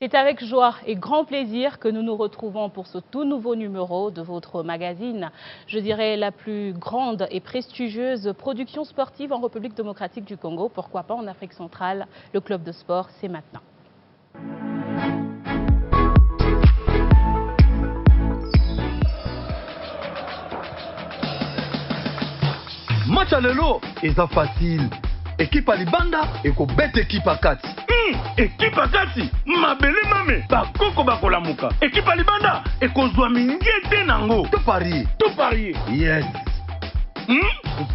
C'est avec joie et grand plaisir que nous nous retrouvons pour ce tout nouveau numéro de votre magazine. Je dirais la plus grande et prestigieuse production sportive en République démocratique du Congo. Pourquoi pas en Afrique centrale? Le club de sport, c'est maintenant. Match à l'élo, et ça facile. Équipe à Libanda et ko bête équipe à Kati. Équipe à Kati, mabele mame, bakoko bakolamuka. Équipe à Libanda et ko zwa mingete nango. Tout parier. Tout parier. Yes.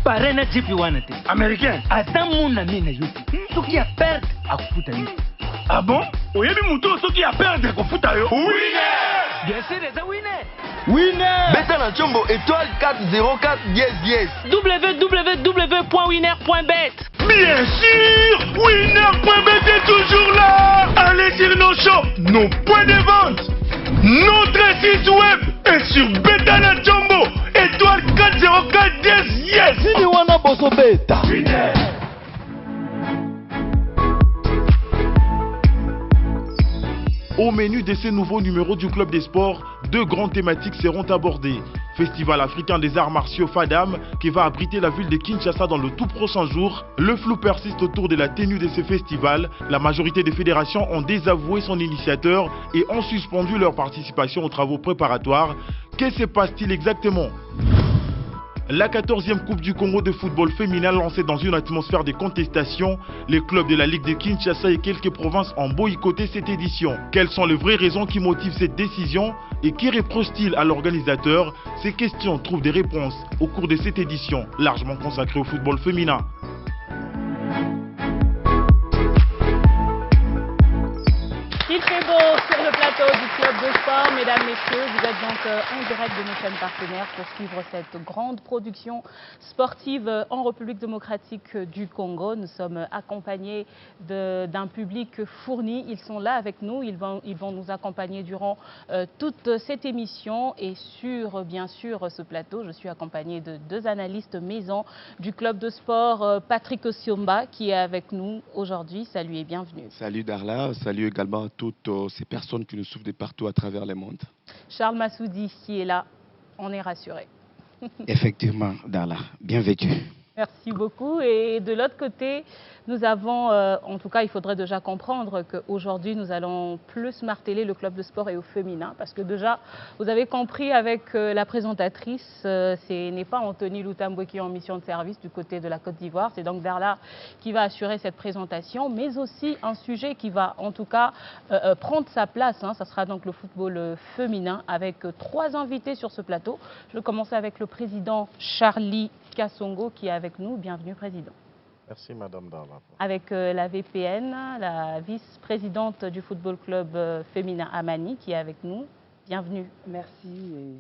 Parena jipi wanate. Américain. Adamu na mina yuti. Soki a perdre akufuta yuti. Ah bon? Oyebi muto soki a perdre akufuta yo. Winner! Bien sûr, les winner. Winner! Beta na Chombo étoile 404 1010. www.winner.bet. Bien sûr! Winner.bet est toujours là! Allez sur nos shops, nos points de vente, notre site web et sur Beta na Chombo étoile 404 10 yes! Sini wana boso beta. Winner! Au menu de ces nouveaux numéros du Club des Sports, deux grandes thématiques seront abordées. Festival africain des arts martiaux FADAM qui va abriter la ville de Kinshasa dans le tout prochain jour. Le flou persiste autour de la tenue de ce festival. La majorité des fédérations ont désavoué son initiateur et ont suspendu leur participation aux travaux préparatoires. Que se passe-t-il exactement ? La 14e Coupe du Congo de football féminin lancée dans une atmosphère de contestation, les clubs de la Ligue de Kinshasa et quelques provinces ont boycotté cette édition. Quelles sont les vraies raisons qui motivent cette décision et qui reproche-t-il à l'organisateur? Ces questions trouvent des réponses au cours de cette édition largement consacrée au football féminin. Il fait beau sur le plateau du club de sport, mesdames, messieurs. Vous êtes donc en direct de nos chaînes partenaires pour suivre cette grande production sportive en République démocratique du Congo. Nous sommes accompagnés d'un public fourni. Ils sont là avec nous. Ils vont nous accompagner durant toute cette émission. Et sur, bien sûr, ce plateau, je suis accompagnée de deux analystes maison du club de sport, Patrick Osiomba, qui est avec nous aujourd'hui. Salut et bienvenue. Salut Darla, salut également à toutes ces personnes qui nous suivent de partout à travers le monde. Charles Massoudi qui est là, on est rassuré. Effectivement, Darla, bien vécu. Merci beaucoup. Et de l'autre côté, nous avons, en tout cas, il faudrait déjà comprendre qu'aujourd'hui, nous allons plus marteler le club de sport et au féminin. Parce que déjà, vous avez compris avec la présentatrice, ce n'est pas Anthony Loutambwe qui est en mission de service du côté de la Côte d'Ivoire. C'est donc Darla qui va assurer cette présentation, mais aussi un sujet qui va, en tout cas, prendre sa place. Ça sera donc le football féminin avec trois invités sur ce plateau. Je vais commencer avec le président Charlie Kassongo qui est avec nous. Bienvenue, président. Merci, Madame Darla. Avec la VPN, la vice-présidente du football club féminin Amani qui est avec nous. Bienvenue. Merci.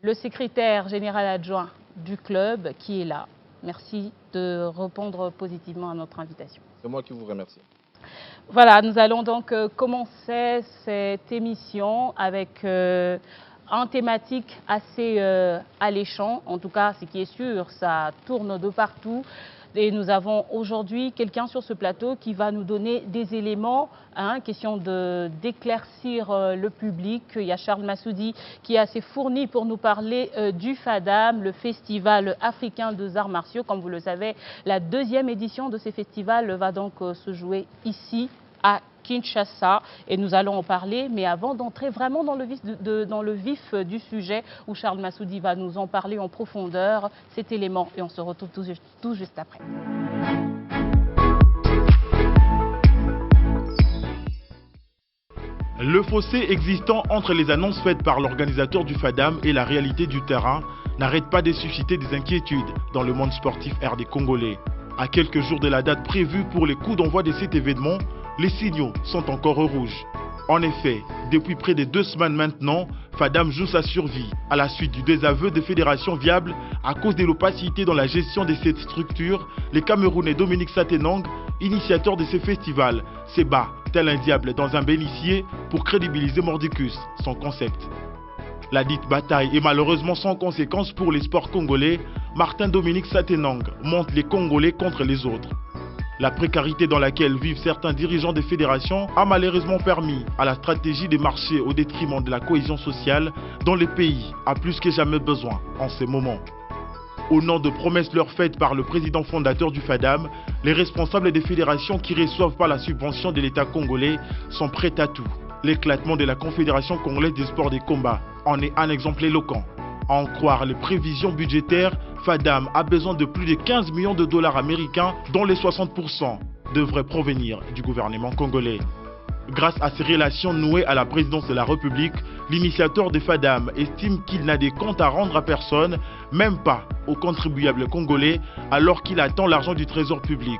Le secrétaire général adjoint du club qui est là. Merci de répondre positivement à notre invitation. C'est moi qui vous remercie. Voilà, nous allons donc commencer cette émission avec un thématique assez alléchant. En tout cas, ce qui est sûr, ça tourne de partout. Et nous avons aujourd'hui quelqu'un sur ce plateau qui va nous donner des éléments, question d'éclaircir le public. Il y a Charles Massoudi qui est assez fourni pour nous parler du FADAM, le Festival africain des arts martiaux. Comme vous le savez, la deuxième édition de ces festivals va donc se jouer ici à Kinshasa et nous allons en parler, mais avant d'entrer vraiment dans le vif du sujet où Charles Massoudi va nous en parler en profondeur, cet élément, et on se retrouve tout juste après. Le fossé existant entre les annonces faites par l'organisateur du FADAM et la réalité du terrain n'arrête pas de susciter des inquiétudes dans le monde sportif RD congolais. À quelques jours de la date prévue pour les coups d'envoi de cet événement, les signaux sont encore rouges. En effet, depuis près de 2 semaines maintenant, FADAM joue sa survie à la suite du désaveu des fédérations viables à cause de l'opacité dans la gestion de cette structure. Le Camerounais Dominique Satenang, initiateur de ce festival, s'est bat tel un diable dans un bénitier pour crédibiliser Mordicus, son concept. La dite bataille est malheureusement sans conséquence pour les sports congolais. Martin Dominique Satenang monte les Congolais contre les autres. La précarité dans laquelle vivent certains dirigeants des fédérations a malheureusement permis à la stratégie des marchés au détriment de la cohésion sociale dont le pays a plus que jamais besoin en ces moments. Au nom de promesses leur faites par le président fondateur du FADAM, les responsables des fédérations qui ne reçoivent pas la subvention de l'État congolais sont prêts à tout. L'éclatement de la Confédération congolaise des sports des combats en est un exemple éloquent. À en croire les prévisions budgétaires, FADAM a besoin de plus de 15 millions de dollars américains, dont les 60% devraient provenir du gouvernement congolais. Grâce à ses relations nouées à la présidence de la République, l'initiateur de FADAM estime qu'il n'a des comptes à rendre à personne, même pas aux contribuables congolais, alors qu'il attend l'argent du trésor public.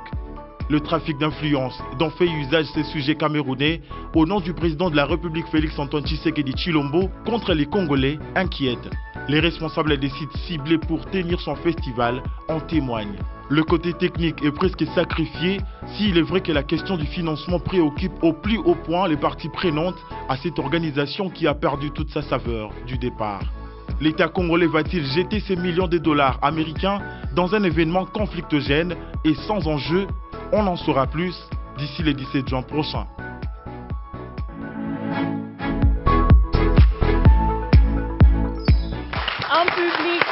Le trafic d'influence dont fait usage ces sujets camerounais, au nom du président de la République Félix-Antoine Tshisekedi Tshilombo, contre les Congolais, inquiète. Les responsables des sites ciblés pour tenir son festival en témoignent. Le côté technique est presque sacrifié s'il est vrai que la question du financement préoccupe au plus haut point les parties prenantes à cette organisation qui a perdu toute sa saveur du départ. L'État congolais va-t-il jeter ces millions de dollars américains dans un événement conflictogène et sans enjeu? On en saura plus d'ici le 17 juin prochain. Un public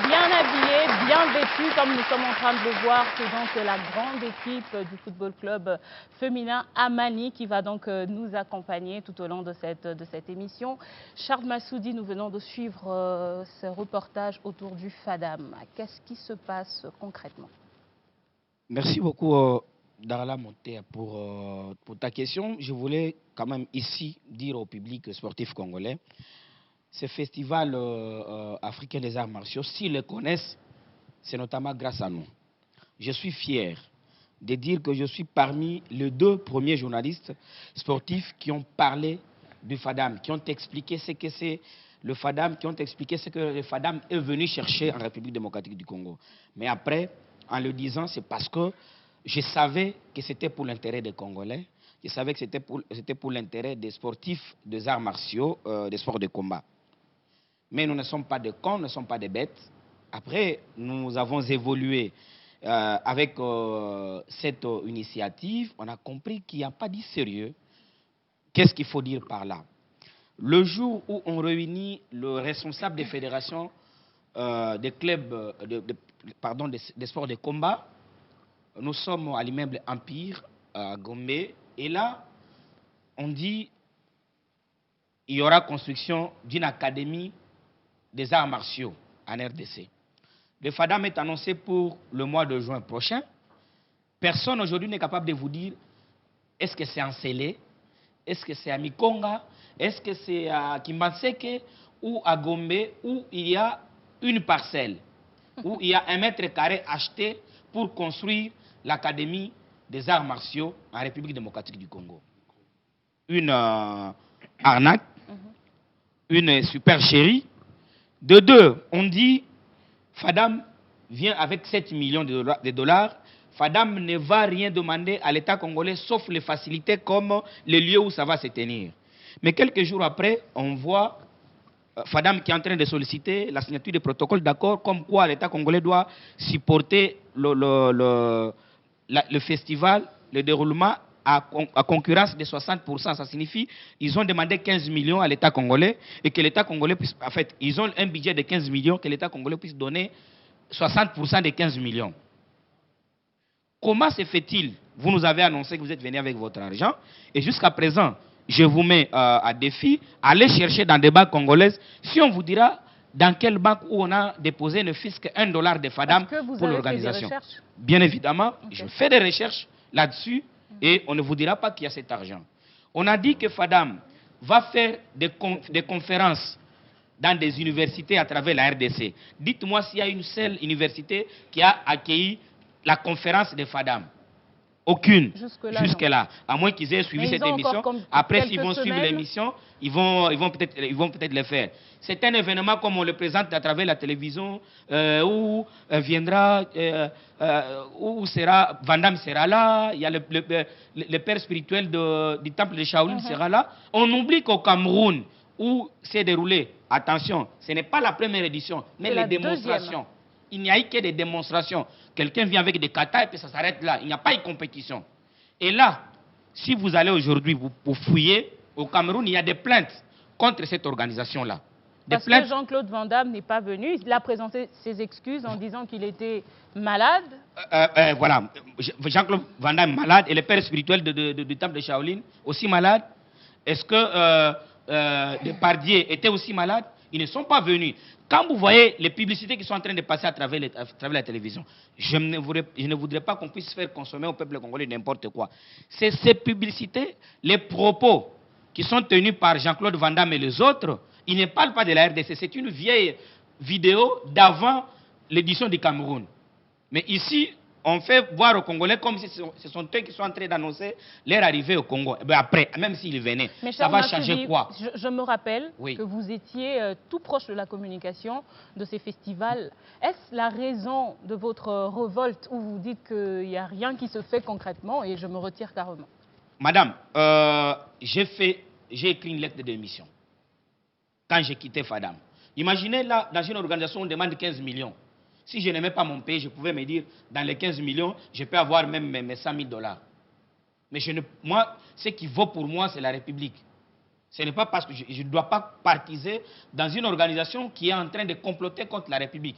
bien habillé, bien vêtu, comme nous sommes en train de le voir. C'est donc la grande équipe du football club féminin Amani qui va donc nous accompagner tout au long de cette émission. Charles Massoudi, nous venons de suivre ce reportage autour du FADAM. Qu'est-ce qui se passe concrètement? Merci beaucoup, Darla Monté, pour ta question. Je voulais quand même ici dire au public sportif congolais, ce festival africain des arts martiaux, s'ils le connaissent, c'est notamment grâce à nous. Je suis fier de dire que je suis parmi les 2 premiers journalistes sportifs qui ont parlé du FADAM, qui ont expliqué ce que c'est le FADAM, qui ont expliqué ce que le FADAM est venu chercher en République démocratique du Congo. Mais après, en le disant, c'est parce que je savais que c'était pour l'intérêt des Congolais, je savais que c'était pour l'intérêt des sportifs des arts martiaux, des sports de combat. Mais nous ne sommes pas des cons, nous ne sommes pas des bêtes. Après, nous avons évolué avec cette initiative. On a compris qu'il n'y a pas de sérieux. Qu'est-ce qu'il faut dire par là? Le jour où on réunit le responsable des fédérations des clubs, des sports de combat, nous sommes à l'immeuble Empire, à Gombe, et là, on dit qu'il y aura construction d'une académie des arts martiaux en RDC. Le FADAM est annoncé pour le mois de juin prochain. Personne aujourd'hui n'est capable de vous dire est-ce que c'est en Sélé, est-ce que c'est à Mikonga, est-ce que c'est à Kimbanseke ou à Gombe, où il y a une parcelle, où il y a 1 mètre carré acheté pour construire l'Académie des arts martiaux en République démocratique du Congo. Une arnaque, une supercherie. De 2, on dit FADAM vient avec 7 millions de dollars. FADAM ne va rien demander à l'État congolais sauf les facilités comme les lieux où ça va se tenir. Mais quelques jours après, on voit FADAM qui est en train de solliciter la signature des protocoles d'accord comme quoi l'État congolais doit supporter le festival, le déroulement à concurrence de 60%. Ça signifie qu'ils ont demandé 15 millions à l'État congolais et que l'État congolais puisse... En fait, ils ont un budget de 15 millions, que l'État congolais puisse donner 60% des 15 millions. Comment se fait-il? Vous nous avez annoncé que vous êtes venu avec votre argent et jusqu'à présent, je vous mets à défi, allez chercher dans des banques congolaises. Si on vous dira dans quelle banque où on a déposé ne fût-ce qu'un $1 de FADAM pour l'organisation. Bien évidemment, je fais des recherches là-dessus et on ne vous dira pas qu'il y a cet argent. On a dit que FADAM va faire des conférences dans des universités à travers la RDC. Dites-moi s'il y a une seule université qui a accueilli la conférence de FADAM. Aucune, jusque-là. À moins qu'ils aient suivi cette émission. Après, s'ils vont suivre l'émission, ils vont peut-être le faire. C'est un événement comme on le présente à travers la télévision, où viendra, où sera, Vandam sera là, il y a le père spirituel du temple de Shaolin sera là. On oublie qu'au Cameroun, où s'est déroulé, attention, ce n'est pas la première édition, mais les démonstrations. il n'y a eu que des démonstrations. Quelqu'un vient avec des katas et puis ça s'arrête là. Il n'y a pas eu de compétition. Et là, si vous allez aujourd'hui, vous fouillez, au Cameroun, il y a des plaintes contre cette organisation-là. Parce que Jean-Claude Van Damme n'est pas venu. Il a présenté ses excuses en disant qu'il était malade. Voilà. Jean-Claude Van Damme malade et le père spirituel du temple de Shaolin aussi malade. Est-ce que Depardieu était aussi malade? Ils ne sont pas venus. Quand vous voyez les publicités qui sont en train de passer à travers la télévision, je ne voudrais pas qu'on puisse faire consommer au peuple congolais n'importe quoi. C'est ces publicités, les propos qui sont tenus par Jean-Claude Van Damme et les autres, ils ne parlent pas de la RDC. C'est une vieille vidéo d'avant l'édition du Cameroun. Mais ici, on fait voir aux Congolais comme si ce sont eux qui sont en train d'annoncer leur arrivée au Congo. Et bien après, même s'ils venaient, ça va changer quoi? Je me rappelle que vous étiez tout proche de la communication de ces festivals. Est-ce la raison de votre révolte où vous dites qu'il n'y a rien qui se fait concrètement et je me retire carrément? Madame, j'ai écrit une lettre de démission quand j'ai quitté Fadam. Imaginez là, dans une organisation, on demande 15 millions. Si je n'aimais pas mon pays, je pouvais me dire, dans les 15 millions, je peux avoir même mes 100 000 $. Mais moi, ce qui vaut pour moi, c'est la République. Ce n'est pas parce que je ne dois pas partiser dans une organisation qui est en train de comploter contre la République.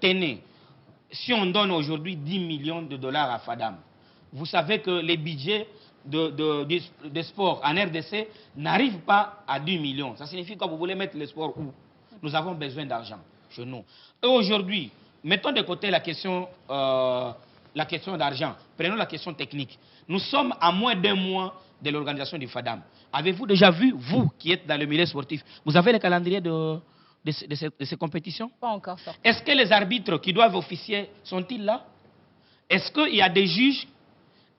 Tenez, si on donne aujourd'hui 10 millions de $ à Fadam, vous savez que les budgets de sport en RDC n'arrivent pas à 10 millions. Ça signifie que vous voulez mettre le sport où? Nous avons besoin d'argent chez nous. Et aujourd'hui, mettons de côté la question d'argent. Prenons la question technique. Nous sommes à moins d'un mois de l'organisation du Fadam. Avez-vous déjà vu, vous qui êtes dans le milieu sportif, vous avez le calendrier de ces compétitions? Pas encore sorti. Est-ce que les arbitres qui doivent officier sont-ils là? Est-ce qu'il y a des juges?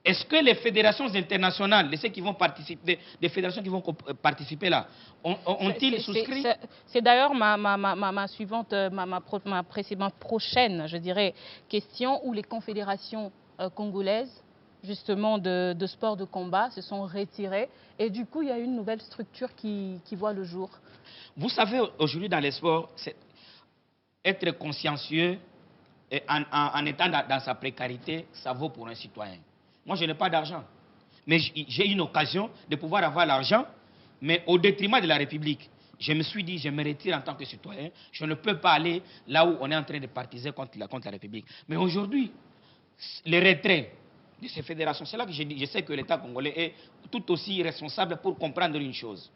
Est-ce que les fédérations internationales, ceux qui vont participer, des fédérations qui vont participer là, ont-ils souscrit? C'est d'ailleurs ma suivante, ma précédente prochaine, je dirais, question où les confédérations congolaises, justement de sport de combat, se sont retirées et du coup il y a une nouvelle structure qui voit le jour. Vous savez, aujourd'hui dans les sports, être consciencieux et en étant dans sa précarité, ça vaut pour un citoyen. Moi, je n'ai pas d'argent. Mais j'ai une occasion de pouvoir avoir l'argent, mais au détriment de la République. Je me suis dit, je me retire en tant que citoyen. Je ne peux pas aller là où on est en train de partiser contre la République. Mais aujourd'hui, les retraits de ces fédérations, c'est là que je sais que l'État congolais est tout aussi responsable pour comprendre une chose.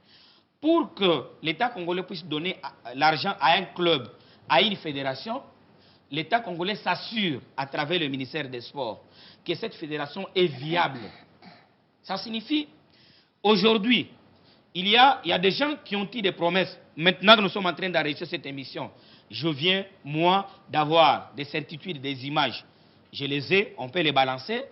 Pour que l'État congolais puisse donner l'argent à un club, à une fédération, l'État congolais s'assure, à travers le ministère des Sports, que cette fédération est viable. Ça signifie, aujourd'hui, il y a des gens qui ont eu des promesses. Maintenant que nous sommes en train d'arrêter cette émission, je viens, moi, d'avoir des certitudes, des images. Je les ai, on peut les balancer.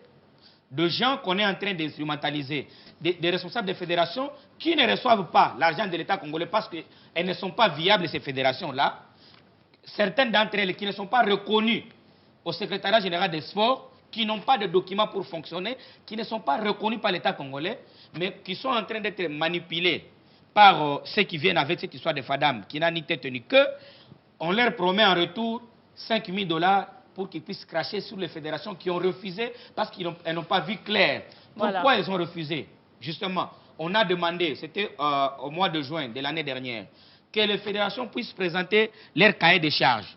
De gens qu'on est en train d'instrumentaliser. Des responsables de fédérations qui ne reçoivent pas l'argent de l'État congolais parce qu'elles ne sont pas viables, ces fédérations-là. Certaines d'entre elles qui ne sont pas reconnues au secrétariat général des sports, qui n'ont pas de documents pour fonctionner, qui ne sont pas reconnus par l'État congolais, mais qui sont en train d'être manipulés par ceux qui viennent avec cette histoire de Fadam, qui n'a ni tête ni queue. On leur promet en retour 5 000 $ pour qu'ils puissent cracher sur les fédérations qui ont refusé parce qu'elles n'ont pas vu clair. Pourquoi voilà. Elles ont refusé? Justement, on a demandé, c'était au mois de juin de l'année dernière, que les fédérations puissent présenter leur cahier de charges,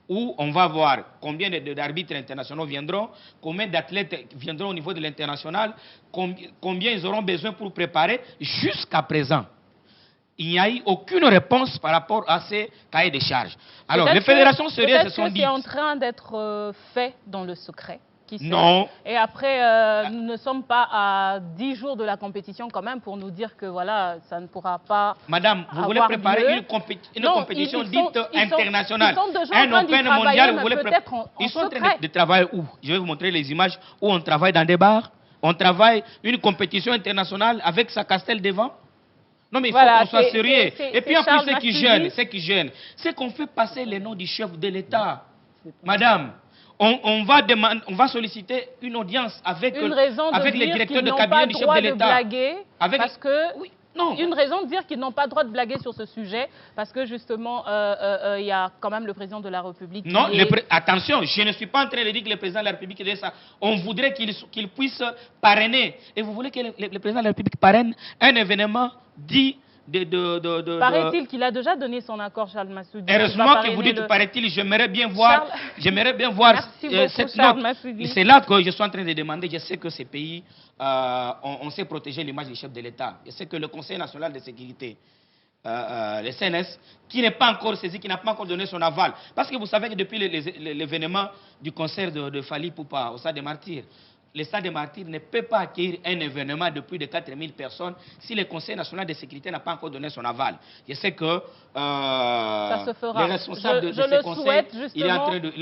où on va voir combien d'arbitres internationaux viendront, combien d'athlètes viendront au niveau de l'international, combien ils auront besoin pour préparer. Jusqu'à présent, il n'y a eu aucune réponse par rapport à ces cahiers de charges. Alors, les fédérations sérieuses se sont dites... c'est en train d'être fait dans le secret. Non. Et après, nous ne sommes pas à 10 jours de la compétition quand même pour nous dire que voilà, ça ne pourra pas. Madame, vous voulez préparer une compétition dite internationale. Un Open mondial, vous voulez préparer. Ils sont en train de travailler où? Je vais vous montrer les images où on travaille dans des bars. On travaille une compétition internationale avec sa castelle devant. Non, mais il faut qu'on soit sérieux. Et puis en plus, ce qui gêne, c'est qu'on fait passer les noms du chef de l'État. Madame. On va solliciter une audience avec les directeurs de cabinet du chef de l'État. Parce que... Oui. Non. Une raison de dire qu'ils n'ont pas le droit de blaguer sur ce sujet, parce que justement, il y a quand même le président de la République. Non, attention, je ne suis pas en train de dire que le président de la République dit ça. On voudrait qu'il puisse parrainer. Et vous voulez que le président de la République parraine un événement dit Paraît-il qu'il a déjà donné son accord, Charles Massoudi. Heureusement que vous dites paraît-il, j'aimerais bien voir, cette note. C'est là que je suis en train de demander. Je sais que ces pays, on sait protéger l'image du chef de l'État. Je sais que le Conseil national de sécurité, le CNS, qui n'est pas encore saisi, qui n'a pas encore donné son aval. Parce que vous savez que depuis l'événement du concert de Fally Ipupa au Stade des Martyrs, le Stade des Martyrs ne peut pas accueillir un événement de plus de 4000 personnes si le Conseil national de sécurité n'a pas encore donné son aval. Je sais que ça se fera. Les responsables de ce conseil, il est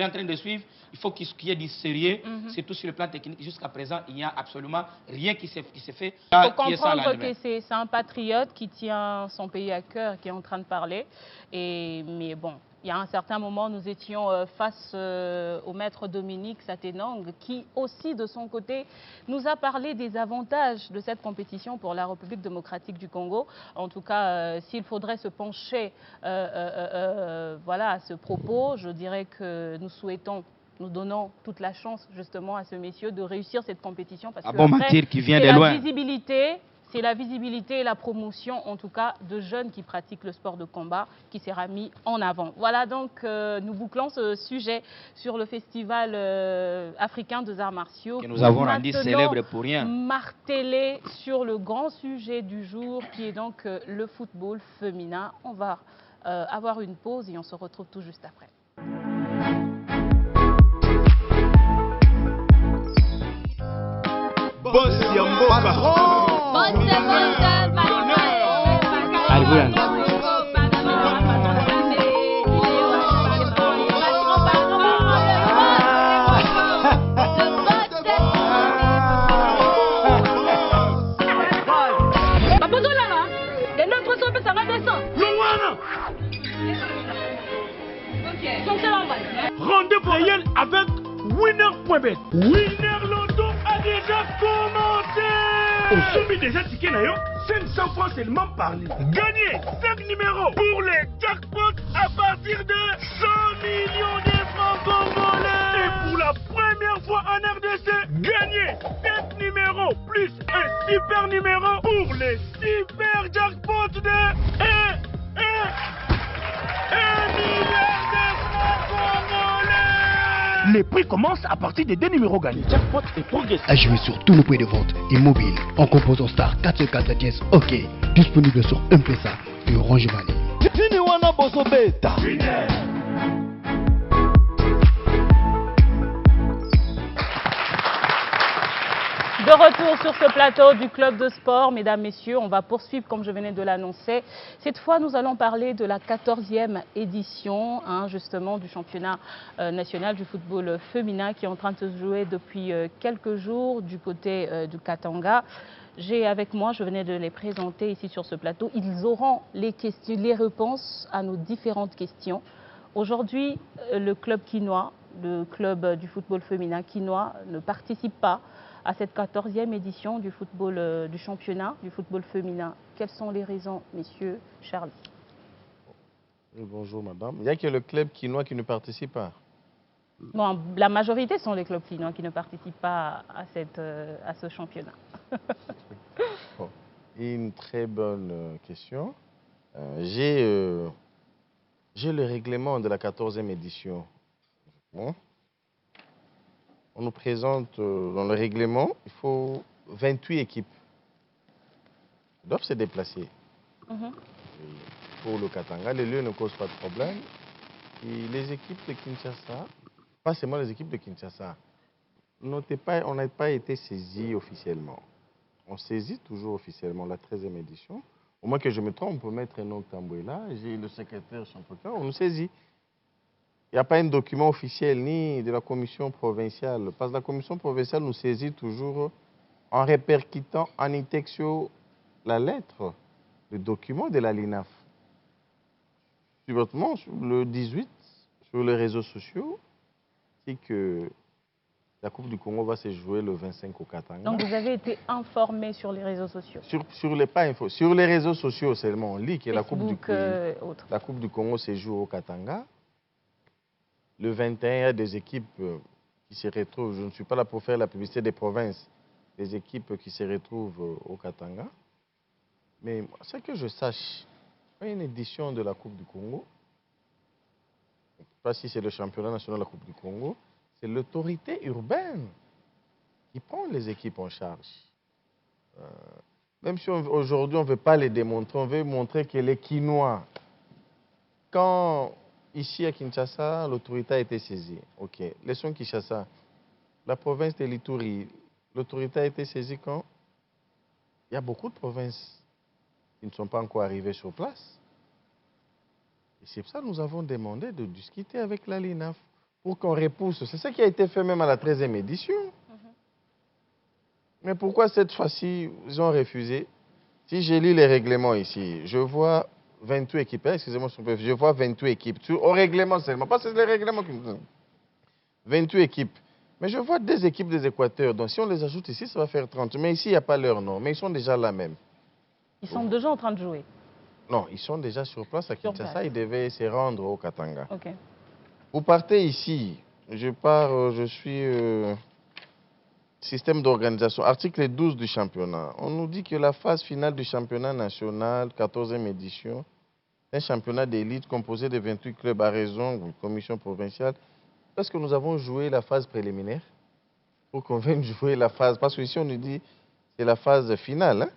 en train de suivre. Il faut qu'il y ait du sérieux, surtout sur le plan technique. Jusqu'à présent, il n'y a absolument rien qui s'est fait. Il faut comprendre que c'est un patriote qui tient son pays à cœur, qui est en train de parler. Mais bon, il y a un certain moment, nous étions face au maître Dominique Satenang, qui aussi, de son côté, nous a parlé des avantages de cette compétition pour la République démocratique du Congo. En tout cas, s'il faudrait se pencher voilà, à ce propos, je dirais que nous donnons toute la chance justement à ce monsieur de réussir cette compétition. Parce que mentir qui vient de loin. C'est la visibilité et la promotion, en tout cas, de jeunes qui pratiquent le sport de combat qui sera mis en avant. Voilà donc, nous bouclons ce sujet sur le Festival africain des arts martiaux. Que nous avons rendu célèbre pour rien. Martelé sur le grand sujet du jour, qui est donc le football féminin. On va avoir une pause et on se retrouve tout juste après. Boss Yamboka. Rendez-vous réel avec Winner.bet. Winner Loto a déjà commencé. Au sommet des tickets, 500 francs seulement par livre. Gagnez 5 numéros pour les jackpots à partir de 100 millions de francs congolais. Et pour la première fois en RDC, gagnez 7 numéros plus un super numéro pour les super jackpots de 1 milliard de francs congolais. Les prix commencent à partir des 2 numéros gagnés. Jackpot et progressif. À jouer sur tous nos points de vente et mobile en composant star 404 dièse OK. Disponible sur M-Pesa et Orange Money. De retour sur ce plateau du club de sport, mesdames, messieurs, on va poursuivre comme je venais de l'annoncer. Cette fois, nous allons parler de la 14e édition, justement, du championnat national du football féminin qui est en train de se jouer depuis quelques jours du côté du Katanga. J'ai avec moi, je venais de les présenter ici sur ce plateau, ils auront les réponses à nos différentes questions. Aujourd'hui, le club quinois, le club du football féminin quinois ne participe pas à cette 14e édition du football, du championnat du football féminin. Quelles sont les raisons, messieurs? Charles? Oui, bonjour madame. Il n'y a que le club quinois qui ne participe pas. Bon, la majorité sont les clubs quinois qui ne participent pas à ce championnat. Bon, une très bonne question. J'ai le règlement de la 14e édition. Bon. On nous présente dans le règlement, il faut 28 équipes qui doivent se déplacer. Pour le Katanga, les lieux ne causent pas de problème. Et les équipes de Kinshasa, pas seulement les équipes de Kinshasa, on n'a pas été saisis officiellement. On saisit toujours officiellement la 13e édition. Au moins que je me trompe, on peut mettre un nom Tambouela, j'ai le secrétaire champion, on nous saisit. Il n'y a pas un document officiel ni de la commission provinciale. Parce que la commission provinciale nous saisit toujours en répercutant en intexio la lettre, le document de la LINAF. Subitement, le 18, sur les réseaux sociaux, c'est que La Coupe du Congo va se jouer le 25 au Katanga. Donc vous avez été informé sur les réseaux sociaux? Sur les réseaux sociaux seulement, on lit que la Coupe Facebook, Coupe du Congo se joue au Katanga. Le 21, il y a des équipes qui se retrouvent. Je ne suis pas là pour faire la publicité des provinces. Des équipes qui se retrouvent au Katanga. Mais ce que je sache, il y a une édition de la Coupe du Congo. Je ne sais pas si c'est le championnat national de la Coupe du Congo. C'est l'autorité urbaine qui prend les équipes en charge. Même si aujourd'hui on ne veut pas les démontrer, on veut montrer que les Quinois, quand ici à Kinshasa, l'autorité a été saisie. Ok, laissons Kinshasa. La province de l'Ituri, l'autorité a été saisie quand il y a beaucoup de provinces qui ne sont pas encore arrivées sur place. Et c'est pour ça que nous avons demandé de discuter avec la LINAF pour qu'on repousse. C'est ça qui a été fait même à la 13e édition. Mais pourquoi cette fois-ci, ils ont refusé? Si je lis les règlements ici, je vois 28 équipes. Excusez-moi, je vois 28 équipes. Au règlement seulement, pas c'est les règlements qui nous donnent. 28 équipes. Mais je vois des équipes des Équateurs. Donc si on les ajoute ici, ça va faire 30. Mais ici, il n'y a pas leur nom. Mais ils sont déjà là même. Ils sont déjà en train de jouer? Non, ils sont déjà sur place à Kinshasa. Ils devaient se rendre au Katanga. Ok. Vous partez ici. Je suis système d'organisation. Article 12 du championnat. On nous dit que la phase finale du championnat national, 14e édition, un championnat d'élite composé de 28 clubs à raison d'une commission provinciale. Est-ce que nous avons joué la phase préliminaire pour qu'on vienne jouer la phase? Parce que ici, on nous dit que c'est la phase finale. Hein?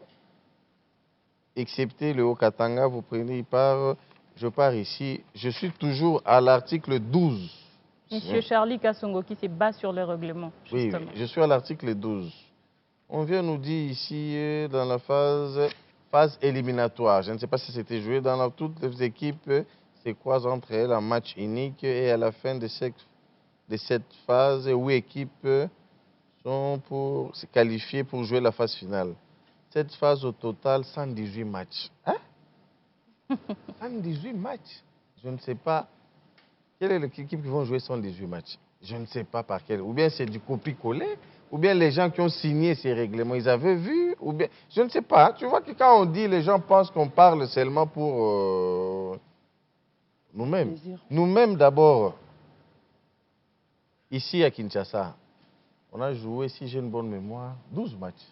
Excepté le Haut-Katanga, vous prenez part. Je pars ici. Je suis toujours à l'article 12. Monsieur Charlie Kassongo qui se bat sur le règlement. Oui, je suis à l'article 12. On vient nous dire ici, dans la phase éliminatoire, je ne sais pas si c'était joué dans toutes les équipes, c'est quoi entre elles en match unique et à la fin de cette phase, 8 équipes sont pour se qualifier pour jouer la phase finale. Cette phase au total, 118 matchs. Hein? 118 matchs. Je ne sais pas. Quelle est l'équipe qui vont jouer 118 matchs? Je ne sais pas par quel. Ou bien c'est du copier-coller, ou bien les gens qui ont signé ces règlements, ils avaient vu, ou bien... Je ne sais pas. Tu vois que quand on dit, les gens pensent qu'on parle seulement pour nous-mêmes. Nous-mêmes d'abord, ici à Kinshasa, on a joué, si j'ai une bonne mémoire, 12 matchs.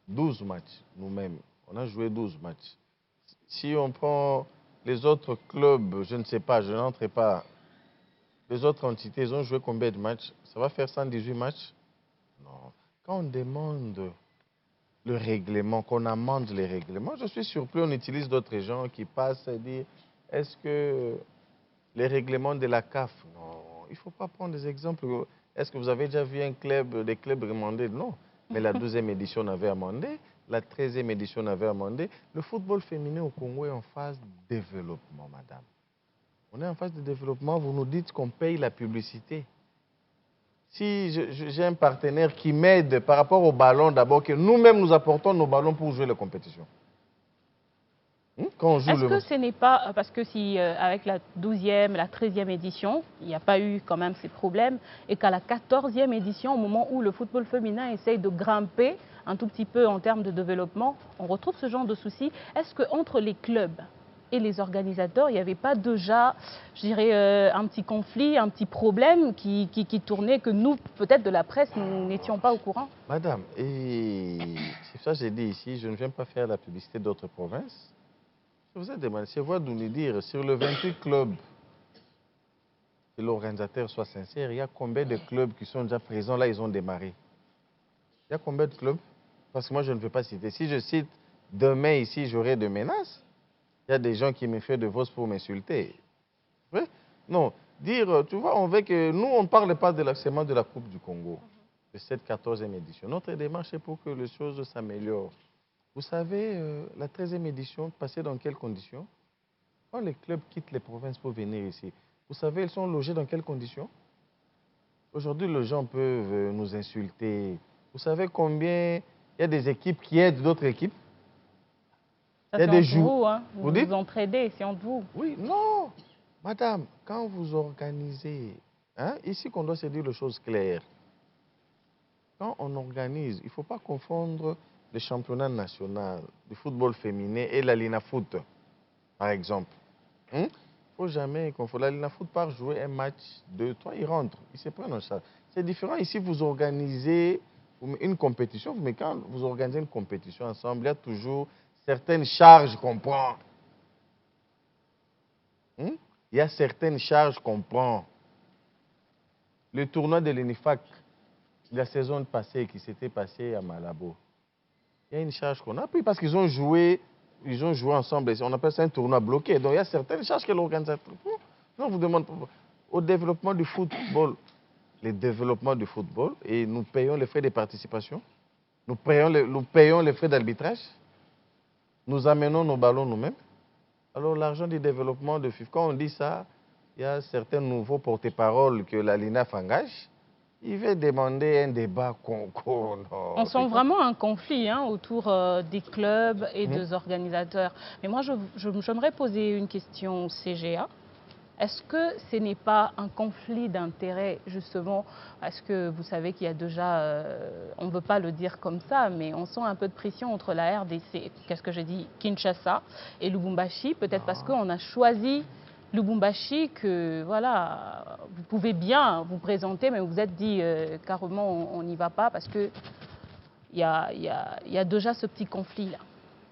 12 matchs, nous-mêmes. On a joué 12 matchs. Si on prend les autres clubs, je ne sais pas, je n'entre pas. Les autres entités, ils ont joué combien de matchs? Ça va faire 118 matchs? Non. Quand on demande le règlement, qu'on amende les règlements, je suis surpris, on utilise d'autres gens qui passent et disent, est-ce que les règlements de la CAF? Non, il ne faut pas prendre des exemples. Est-ce que vous avez déjà vu des clubs amendés? Non. Mais la 12e édition avait amendé, la 13e édition avait amendé. Le football féminin au Congo est en phase de développement, madame. On est en phase de développement, vous nous dites qu'on paye la publicité. Si j'ai un partenaire qui m'aide par rapport au ballon, d'abord, que nous-mêmes nous apportons nos ballons pour jouer les compétitions. Est-ce que ce n'est pas, parce que si avec la 12e, la 13e édition, il n'y a pas eu quand même ces problèmes, et qu'à la 14e édition, au moment où le football féminin essaye de grimper un tout petit peu en termes de développement, on retrouve ce genre de soucis. Est-ce qu'entre les clubs et les organisateurs, il n'y avait pas déjà, je dirais, un petit conflit, un petit problème qui tournait, que nous, peut-être de la presse, nous n'étions pas au courant? Madame, et c'est ça que j'ai dit ici, je ne viens pas faire la publicité d'autres provinces. Je vous ai demandé, c'est vous de nous dire, sur le 28 clubs, que l'organisateur soit sincère, il y a combien de clubs qui sont déjà présents, là, ils ont démarré? Il y a combien de clubs? Parce que moi, je ne veux pas citer. Si je cite demain ici, j'aurai des menaces. Il y a des gens qui me font de voix pour m'insulter. Oui? Non, dire, tu vois, on veut que nous, on ne parle pas seulement de la Coupe du Congo, de cette 14e édition. Notre démarche est pour que les choses s'améliorent. Vous savez, la 13e édition, passée dans quelles conditions? Quand les clubs quittent les provinces pour venir ici, vous savez, ils sont logés dans quelles conditions? Aujourd'hui, les gens peuvent nous insulter. Vous savez combien il y a des équipes qui aident d'autres équipes? Ça, c'est entre vous, hein? Vous vous entraidez, c'est entre vous. Oui, non. Madame, quand vous organisez Hein? Ici qu'on doit se dire les choses claires. Quand on organise, il ne faut pas confondre le championnat national du football féminin et la Lina Foot, par exemple. Il ne faut jamais confondre. La Lina Foot part jouer un match, 2, 3, ils rentrent. Ils se prennent en charge. C'est différent. Ici, vous organisez une compétition, mais quand vous organisez une compétition ensemble, il y a toujours certaines charges qu'on prend. Il y a certaines charges qu'on prend. Le tournoi de l'ENIFAC, la saison passée qui s'était passée à Malabo, il y a une charge qu'on a pris parce qu'ils ont joué ensemble. On appelle ça un tournoi bloqué. Donc il y a certaines charges que l'organisateur. Non, on vous demande au développement du football, et nous payons les frais de participation, nous payons les frais d'arbitrage, nous amenons nos ballons nous-mêmes. Alors l'argent du développement de FIFA, quand on dit ça, il y a certains nouveaux porte-paroles que la LINAF engage. Il va demander un débat concours. On sent vraiment un conflit autour des clubs et des organisateurs. Mais moi, j'aimerais poser une question au CGA. Est-ce que ce n'est pas un conflit d'intérêts, justement, parce que vous savez qu'il y a déjà, on ne veut pas le dire comme ça, mais on sent un peu de pression entre la RDC, qu'est-ce que j'ai dit, Kinshasa et Lubumbashi, peut-être parce qu'on a choisi Lubumbashi, que voilà, vous pouvez bien vous présenter, mais vous vous êtes dit carrément on n'y va pas parce qu'il y a déjà ce petit conflit-là.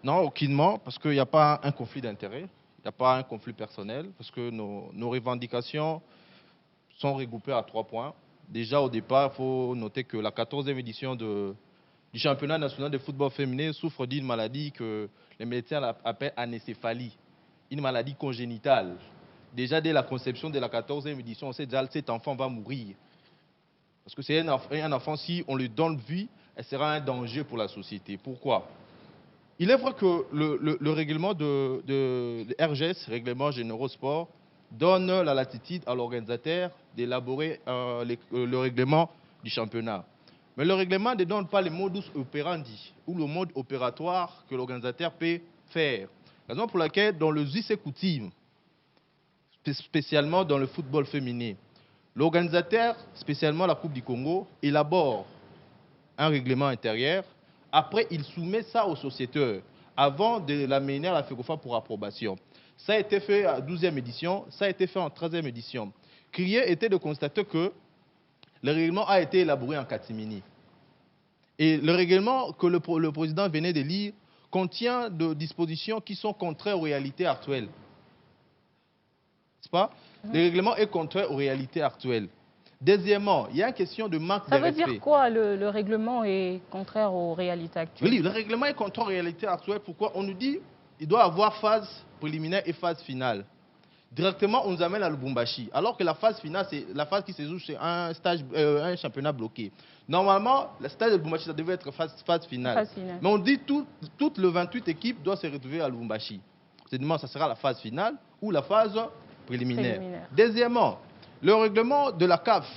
Non, aucunement, parce qu'il n'y a pas un conflit d'intérêts. Il n'y a pas un conflit personnel, parce que nos revendications sont regroupées à 3 points. Déjà, au départ, il faut noter que la 14e édition du championnat national de football féminin souffre d'une maladie que les médecins appellent anécéphalie, une maladie congénitale. Déjà, dès la conception de la 14e édition, on sait déjà que cet enfant va mourir. Parce que c'est un enfant, si on lui donne vie, elle sera un danger pour la société. Pourquoi ? Il est vrai que le règlement de RGS, Règlement Généraux Sport, donne la latitude à l'organisateur d'élaborer le règlement du championnat. Mais le règlement ne donne pas le modus operandi ou le mode opératoire que l'organisateur peut faire. Raison pour laquelle, dans le us et coutume, spécialement dans le football féminin, l'organisateur, spécialement la Coupe du Congo, élabore un règlement intérieur. Après, il soumet ça aux sociétaires avant de l'amener à la FECOFA pour approbation. Ça a été fait à la 12e édition, ça a été fait en 13e édition. Crier était de constater que le règlement a été élaboré en catimini. Et le règlement que le président venait de lire contient des dispositions qui sont contraires aux réalités actuelles. N'est-ce pas? Le règlement est contraire aux réalités actuelles. Deuxièmement, il y a une question de manque de respect. Ça veut dire quoi, le règlement est contraire aux réalités actuelles? Oui, le règlement est contraire aux réalités actuelles. Pourquoi? On nous dit qu'il doit y avoir phase préliminaire et phase finale. Directement, on nous amène à Lubumbashi. Alors que la phase finale, c'est la phase qui se joue sur un championnat bloqué. Normalement, le stade de Lubumbashi, ça devait être phase finale. Mais on dit que toutes les 28 équipes doivent se retrouver à Lubumbashi. C'est-à-dire, ça sera la phase finale ou la phase préliminaire. Deuxièmement, le règlement de la CAF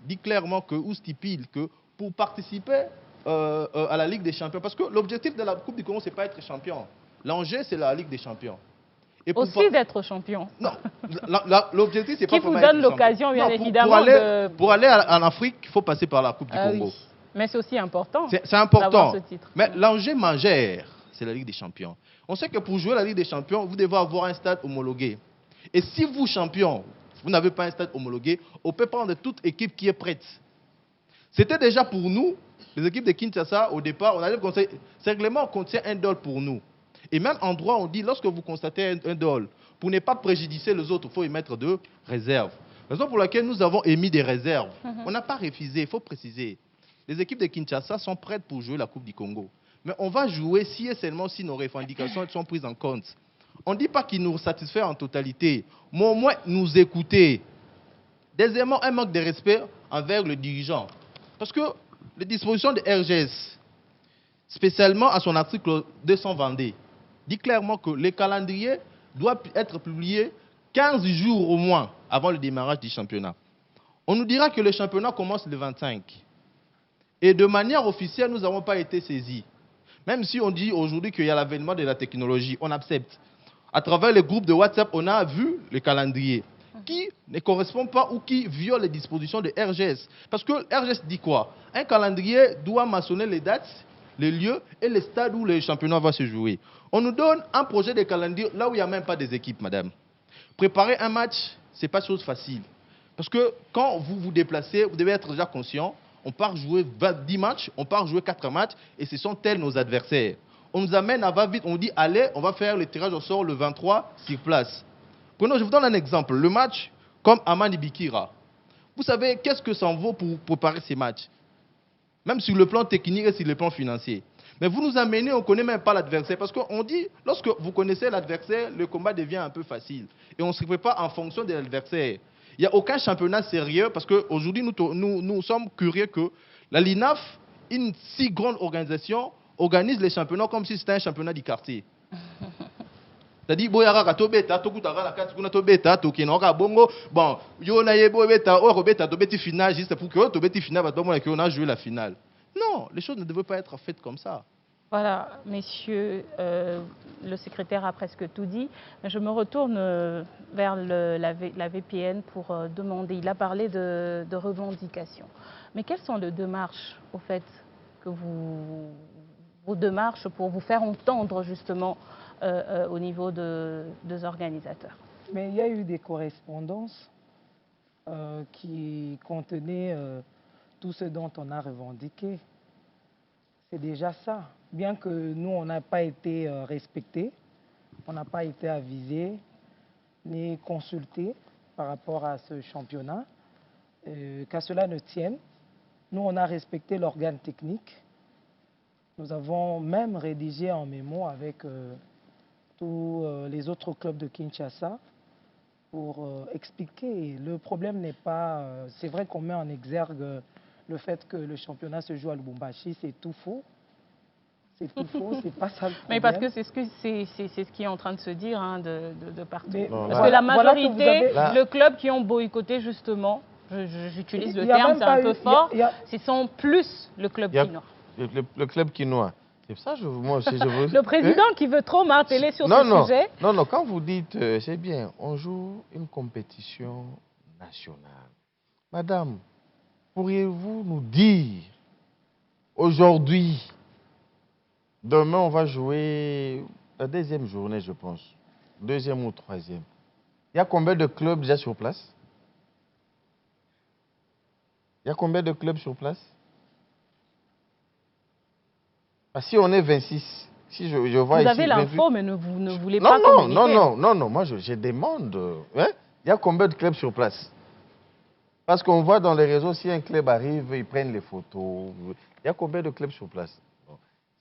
dit clairement ou stipule que pour participer à la Ligue des Champions, parce que l'objectif de la Coupe du Congo, ce n'est pas être champion. L'enjeu, c'est la Ligue des Champions. Et aussi d'être champion. Non, l'objectif, c'est pas qui vous donne l'occasion, bien évidemment, pour aller en Afrique, il faut passer par la Coupe du Congo. Oui. Mais c'est aussi important. C'est important. Ce titre. Mais l'enjeu majeur, c'est la Ligue des Champions. On sait que pour jouer la Ligue des Champions, vous devez avoir un stade homologué. Et si vous, champion, vous n'avez pas un stade homologué, on peut prendre toute équipe qui est prête. C'était déjà pour nous, les équipes de Kinshasa, au départ, on allait conseiller. Ce règlement contient un dol pour nous. Et même en droit, on dit, lorsque vous constatez un dol, pour ne pas préjudicer les autres, il faut y mettre de réserves. Raison pour laquelle nous avons émis des réserves. On n'a pas refusé, il faut préciser. Les équipes de Kinshasa sont prêtes pour jouer la Coupe du Congo. Mais on va jouer si et seulement si nos revendications sont prises en compte. On ne dit pas qu'ils nous satisfait en totalité, mais au moins nous écouter. Deuxièmement, un manque de respect envers le dirigeant. Parce que les dispositions de RGS, spécialement à son article 222, dit clairement que le calendrier doit être publié 15 jours au moins avant le démarrage du championnat. On nous dira que le championnat commence le 25. Et de manière officielle, nous n'avons pas été saisis. Même si on dit aujourd'hui qu'il y a l'avènement de la technologie, on accepte. À travers les groupes de WhatsApp, on a vu le calendrier. qui ne correspond pas ou qui viole les dispositions de RGS. Parce que RGS dit quoi? Un calendrier doit mentionner les dates, les lieux et les stades où le championnat va se jouer. On nous donne un projet de calendrier là où il n'y a même pas des équipes, madame. Préparer un match, ce n'est pas chose facile. Parce que quand vous vous déplacez, vous devez être déjà conscient. On part jouer 10 matchs, on part jouer 4 matchs, et ce sont tels nos adversaires. On nous amène à va vite, on dit allez, on va faire le tirage au sort le 23 sur place. Prenons, je vous donne un exemple. Le match comme Amani Bikira. Vous savez qu'est-ce que ça en vaut pour préparer ces matchs? Même sur le plan technique et sur le plan financier. Mais vous nous amenez, on ne connaît même pas l'adversaire. Parce qu'on dit, lorsque vous connaissez l'adversaire, le combat devient un peu facile. Et on ne se prépare en fonction de l'adversaire. Il n'y a aucun championnat sérieux parce qu'aujourd'hui, nous sommes curieux que la LINAF, une si grande organisation, organise les championnats comme si c'était un championnat du quartier. C'est-à-dire, bon, juste pour que on a joué la finale. Non, les choses ne devaient pas être faites comme ça. Voilà, messieurs, le secrétaire a presque tout dit. Je me retourne vers la VPN pour demander. Il a parlé de revendications. Mais quelles sont les démarches, au fait, vos démarches pour vous faire entendre justement au niveau des organisateurs? Mais il y a eu des correspondances qui contenaient tout ce dont on a revendiqué. C'est déjà ça. Bien que nous, on n'a pas été respectés, on n'a pas été avisés ni consultés par rapport à ce championnat, qu'à cela ne tienne, nous, on a respecté l'organe technique. Nous avons même rédigé en mémo avec tous les autres clubs de Kinshasa pour expliquer. Le problème n'est pas... c'est vrai qu'on met en exergue le fait que le championnat se joue à Lubumbashi, c'est tout faux. C'est tout faux, c'est pas ça le problème. Mais parce que c'est ce qui est en train de se dire hein, de partout. Non, parce que la majorité, le club qui ont boycotté justement, j'utilise le terme, c'est un peu fort, ce sont plus le club quinois. Le club quinois. C'est ça, moi aussi, je veux... Le président qui veut trop marteler sur ce sujet. Non, quand vous dites, c'est bien, on joue une compétition nationale. Madame, pourriez-vous nous dire, aujourd'hui, demain on va jouer la deuxième journée, je pense, deuxième ou troisième. Il y a combien de clubs déjà sur place? Il y a combien de clubs sur place? Si on est 26, si je vois vous ici... Vous avez l'info, mais vous ne voulez pas communiquer. Non, moi je demande. Hein? Il y a combien de clubs sur place? Parce qu'on voit dans les réseaux, si un club arrive, ils prennent les photos. Il y a combien de clubs sur place? Bon.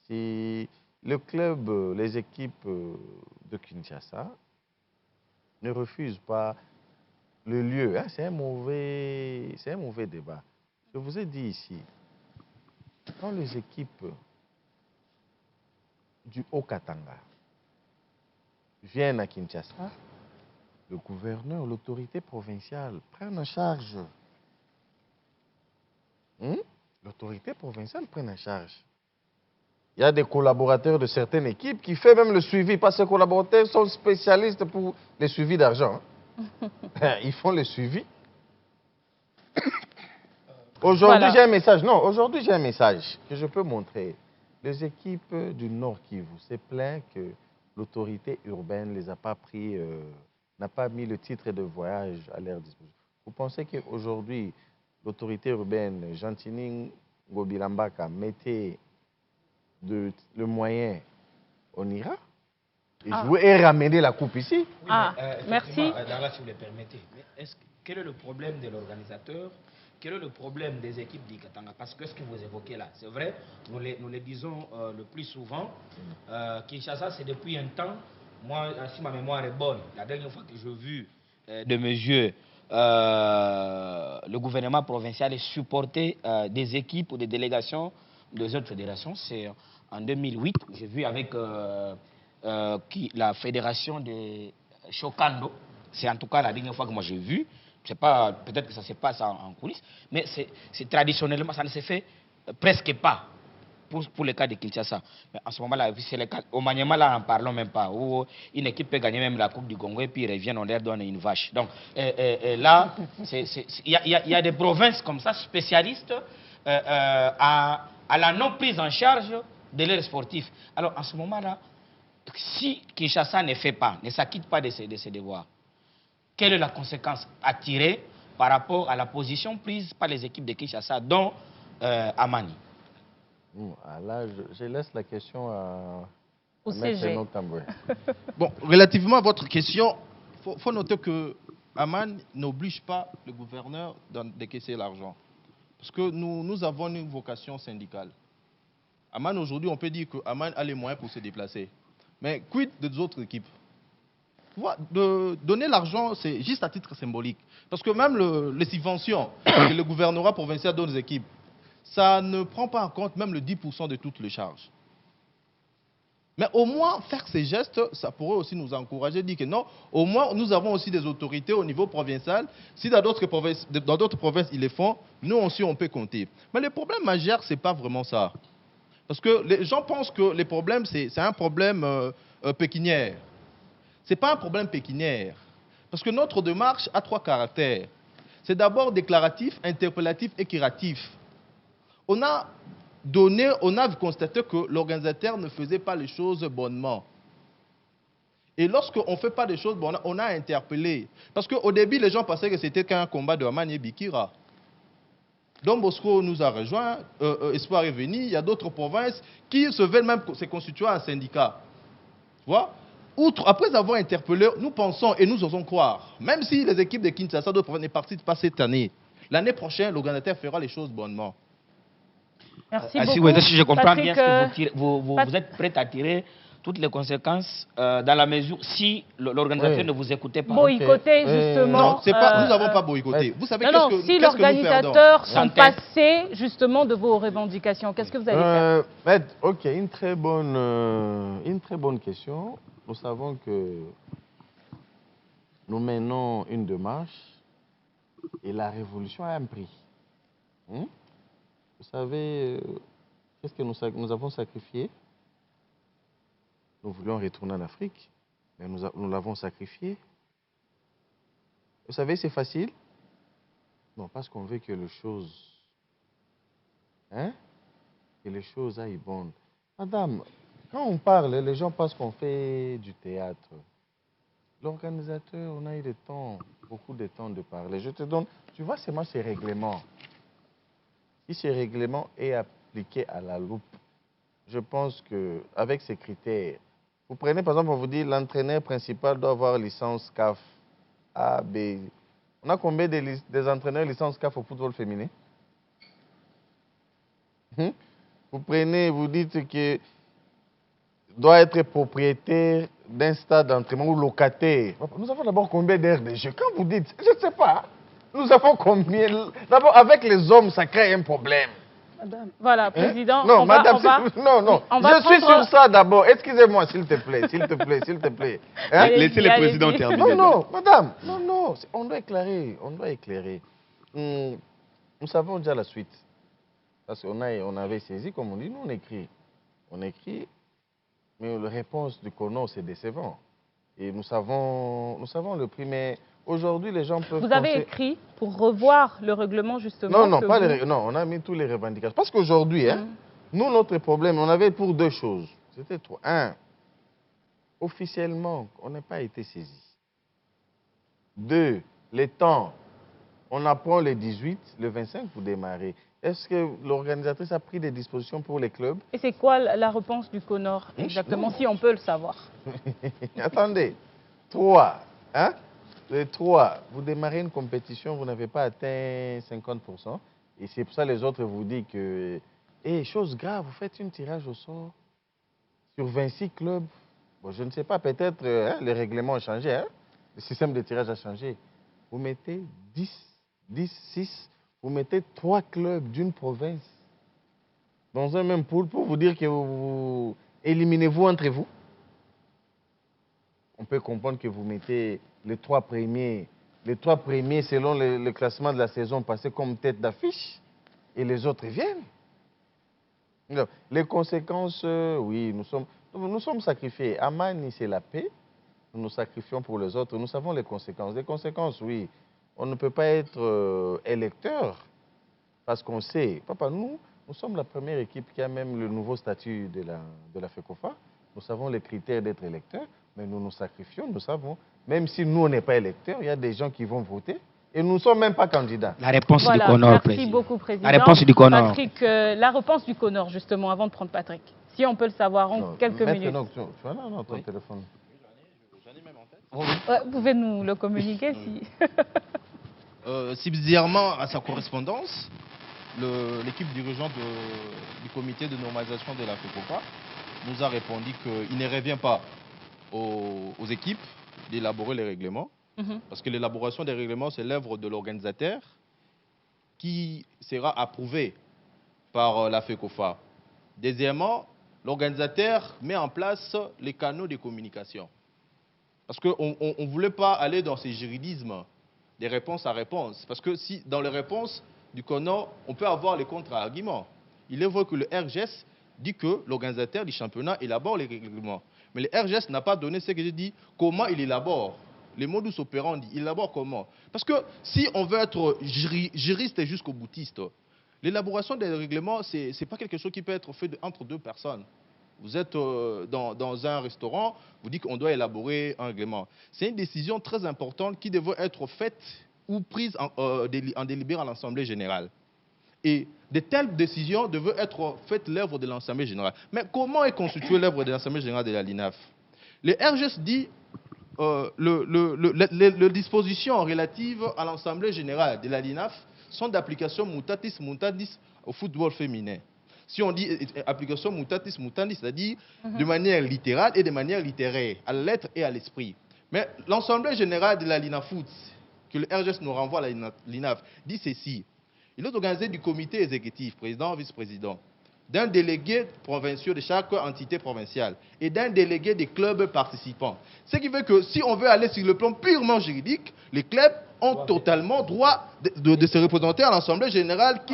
Si le club, les équipes de Kinshasa ne refusent pas le lieu, hein? C'est un mauvais débat. Je vous ai dit ici, quand les équipes du Haut-Katanga viennent à Kinshasa, le gouverneur, l'autorité provinciale prennent en charge. L'autorité provinciale prend en charge. Il y a des collaborateurs de certaines équipes qui font même le suivi, parce que ces collaborateurs sont spécialistes pour le suivi d'argent. Ils font le suivi. Aujourd'hui, j'ai un message. Non, aujourd'hui, j'ai un message que je peux montrer. Les équipes du Nord Kivu se plaignent que l'autorité urbaine ne les a pas pris, n'a pas mis le titre de voyage à leur disposition. Vous pensez qu'aujourd'hui, l'autorité urbaine, Gentini Ngobilambaka, mettait le moyen, on ira et jouer et ramener la coupe ici? Merci. Darla, si vous le permettez. Mais quel est le problème de l'organisateur? Quel est le problème des équipes d'Ikatanga? Parce que ce que vous évoquez là, c'est vrai, nous le disons le plus souvent, Kinshasa, c'est depuis un temps, moi, si ma mémoire est bonne, la dernière fois que j'ai vu de mes yeux le gouvernement provincial supporter des équipes ou des délégations des autres fédérations, c'est en 2008, j'ai vu avec la fédération de Chokando, c'est en tout cas la dernière fois que moi j'ai vu. Je sais pas, peut-être que ça se passe en coulisses, mais c'est traditionnellement, ça ne se fait presque pas pour le cas de Kinshasa. Mais en ce moment-là, c'est le cas. Au Maniema, là, n'en parlons même pas. Où une équipe peut gagner même la Coupe du Congo et puis ils reviennent, on leur donne une vache. Donc là, il y a des provinces comme ça, spécialistes à la non-prise en charge de leurs sportifs. Alors, en ce moment-là, si Kinshasa ne fait pas, ne s'acquitte pas de ses devoirs, quelle est la conséquence à tirer par rapport à la position prise par les équipes de Kinshasa, dont Amani? Là, je laisse la question à CG. Bon, relativement à votre question, il faut noter que Aman n'oblige pas le gouverneur d'écaisser l'argent. Parce que nous avons une vocation syndicale. Aman, aujourd'hui, on peut dire que Aman a les moyens pour se déplacer. Mais quid des autres équipes? De donner l'argent, c'est juste à titre symbolique. Parce que même les subventions que le gouvernorat provincial donne aux équipes, ça ne prend pas en compte même le 10% de toutes les charges. Mais au moins, faire ces gestes, ça pourrait aussi nous encourager, dire que non, au moins, nous avons aussi des autorités au niveau provincial. Si dans d'autres provinces, ils les font, nous aussi, on peut compter. Mais le problème majeur, ce n'est pas vraiment ça. Parce que les gens pensent que les problèmes, c'est un problème pécuniaire. Ce n'est pas un problème pécuniaire. Parce que notre démarche a 3 caractères. C'est d'abord déclaratif, interpellatif et curatif. On a constaté que l'organisateur ne faisait pas les choses bonnement. Et lorsqu'on ne fait pas les choses bonnement, on a interpellé. Parce qu'au début, les gens pensaient que c'était qu'un combat de Amani et Bikira. Don Bosco nous a rejoint, Espoir est venu, il y a d'autres provinces qui se veulent même se constituer en syndicat. Tu vois? Après avoir interpellé, nous pensons et nous osons croire, même si les équipes de Kinshasa d'autres provinces ne participent pas cette année, l'année prochaine, l'organisateur fera les choses bonnement. Merci beaucoup. Si je comprends bien, vous êtes prêt à tirer toutes les conséquences dans la mesure si l'organisateur ne vous écoutait pas. Boycotter, justement. Non, nous n'avons pas boycotté. Vous savez si les organisateurs sont passés justement de vos revendications, qu'est-ce que vous allez faire? Ok, une très bonne question. Nous savons que nous menons une démarche et la révolution a un prix. Vous savez, qu'est-ce que nous avons sacrifié? Nous voulions retourner en Afrique, mais nous l'avons sacrifié. Vous savez, c'est facile? Non, parce qu'on veut que les choses... que les choses aillent bonnes. Madame, quand on parle, les gens pensent qu'on fait du théâtre. L'organisateur, on a eu beaucoup de temps de parler. Je te donne, tu vois, c'est moi, ces règlements. Si ce règlement est appliqué à la loupe, je pense qu'avec ces critères, vous prenez par exemple, on vous dit l'entraîneur principal doit avoir licence CAF A, B. On a combien des entraîneurs licence CAF au football féminin? Vous prenez, vous dites que doit être propriétaire d'un stade d'entraînement ou locataire. Nous avons d'abord combien d'aires de jeu? Quand vous dites, je ne sais pas, nous avons combien? D'abord, avec les hommes, ça crée un problème. Madame. Voilà, président. Non, madame, non. Je suis sur ça d'abord. Excusez-moi, s'il te plaît, s'il te plaît, s'il te plaît. Laissez le président terminer. Non, madame, non. On doit éclairer. Nous savons déjà la suite. Parce qu'on avait saisi, comme on dit, nous on écrit. Mais la réponse du CONO, c'est décevant. Et nous savons le prix. Mais aujourd'hui, les gens peuvent... Vous avez écrit pour revoir le règlement, justement? Non, on a mis tous les revendications. Parce qu'aujourd'hui, nous, notre problème, on avait pour 2 choses. C'était 3. 1, officiellement, on n'a pas été saisi. 2, les temps. On apprend le 18, le 25 pour démarrer. Est-ce que l'organisatrice a pris des dispositions pour les clubs? Et c'est quoi la réponse du CONOR exactement, si on peut le savoir? Attendez. 3. Les 3, vous démarrez une compétition, vous n'avez pas atteint 50%. Et c'est pour ça que les autres vous disent que... chose grave, vous faites un tirage au sort sur 26 clubs. Bon, je ne sais pas, peut-être le règlement a changé. Le système de tirage a changé. Vous mettez 6... Vous mettez 3 clubs d'une province dans un même pool pour vous dire que vous éliminez-vous entre vous. On peut comprendre que vous mettez les 3 premiers selon le classement de la saison passée comme tête d'affiche et les autres viennent. Non, les conséquences, oui, nous sommes sacrifiés. Amani, c'est la paix. Nous nous sacrifions pour les autres. Nous savons les conséquences. Les conséquences, oui. On ne peut pas être électeur parce qu'on sait. Papa, nous sommes la première équipe qui a même le nouveau statut de la FECOFA. Nous savons les critères d'être électeur, mais nous nous sacrifions, nous savons. Même si nous, on n'est pas électeur, il y a des gens qui vont voter. Et nous ne sommes même pas candidats. La réponse voilà, du Conor, merci beaucoup, Président. La réponse du Conor. Patrick, la réponse du Conor, justement, avant de prendre Patrick. Si on peut le savoir en quelques minutes. Non, tu as là ton téléphone. Ouais, vous pouvez nous le communiquer si... Subsidiairement à sa correspondance, l'équipe dirigeante du comité de normalisation de la FECOFA nous a répondu qu'il ne revient pas aux équipes d'élaborer les règlements. Parce que l'élaboration des règlements, c'est l'œuvre de l'organisateur qui sera approuvé par la FECOFA. Deuxièmement, l'organisateur met en place les canaux de communication. Parce qu'on ne voulait pas aller dans ces juridismes des réponses à réponse. Parce que si dans les réponses du Conor, on peut avoir les contre-arguments. Il est vrai que le RGS dit que l'organisateur du championnat élabore les règlements. Mais le RGS n'a pas donné ce que j'ai dit, comment il élabore. Les modus operandi, il élabore comment? Parce que si on veut être juriste et jusqu'au boutiste, l'élaboration des règlements, ce n'est pas quelque chose qui peut être fait entre deux personnes. Vous êtes dans un restaurant, vous dites qu'on doit élaborer un règlement. C'est une décision très importante qui devrait être faite ou prise en délibéré à l'Assemblée générale. Et de telles décisions devraient être faites l'œuvre de l'Assemblée générale. Mais comment est constituée l'œuvre de l'Assemblée générale de la LINAF? Le RGS dit les dispositions relatives à l'Assemblée générale de la LINAF sont d'application mutatis mutandis au football féminin. Si on dit application mutatis mutandis, c'est-à-dire de manière littérale et de manière littéraire, à la lettre et à l'esprit. Mais l'Assemblée générale de la LINAFoot, que le RGS nous renvoie à la LINAF, dit ceci. Il est organisé du comité exécutif, président, vice-président, d'un délégué provincial de chaque entité provinciale et d'un délégué des clubs participants. Ce qui veut que si on veut aller sur le plan purement juridique, les clubs ont totalement droit de se représenter à l'Assemblée générale qui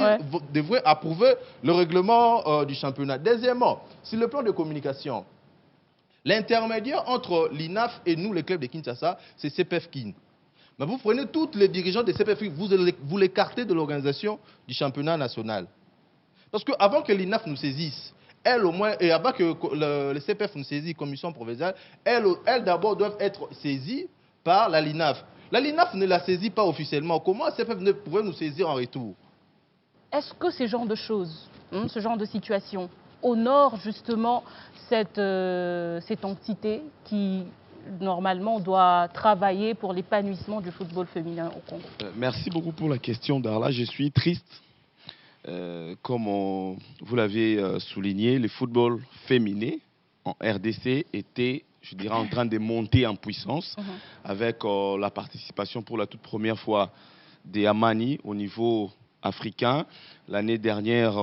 devrait approuver le règlement du championnat. Deuxièmement, sur le plan de communication, l'intermédiaire entre l'INAF et nous, les clubs de Kinshasa, c'est CPF-Kin. Mais vous prenez tous les dirigeants de CPF-Kin, vous l'écartez de l'organisation du championnat national. Parce qu'avant que l'INAF nous saisisse, elle au moins, et avant que le CPF nous saisisse, commission provinciale, elles d'abord doivent être saisies par la LINAF. La LINAF ne la saisit pas officiellement. Comment le CPF ne pourrait nous saisir en retour? Est-ce que ce genre de choses, ce genre de situation, honore justement cette entité qui, normalement, doit travailler pour l'épanouissement du football féminin au Congo? Merci beaucoup pour la question, Darla. Je suis triste. Comme vous l'avez souligné, le football féminin en RDC était, je dirais, en train de monter en puissance avec la participation pour la toute première fois des Amani au niveau africain. L'année dernière,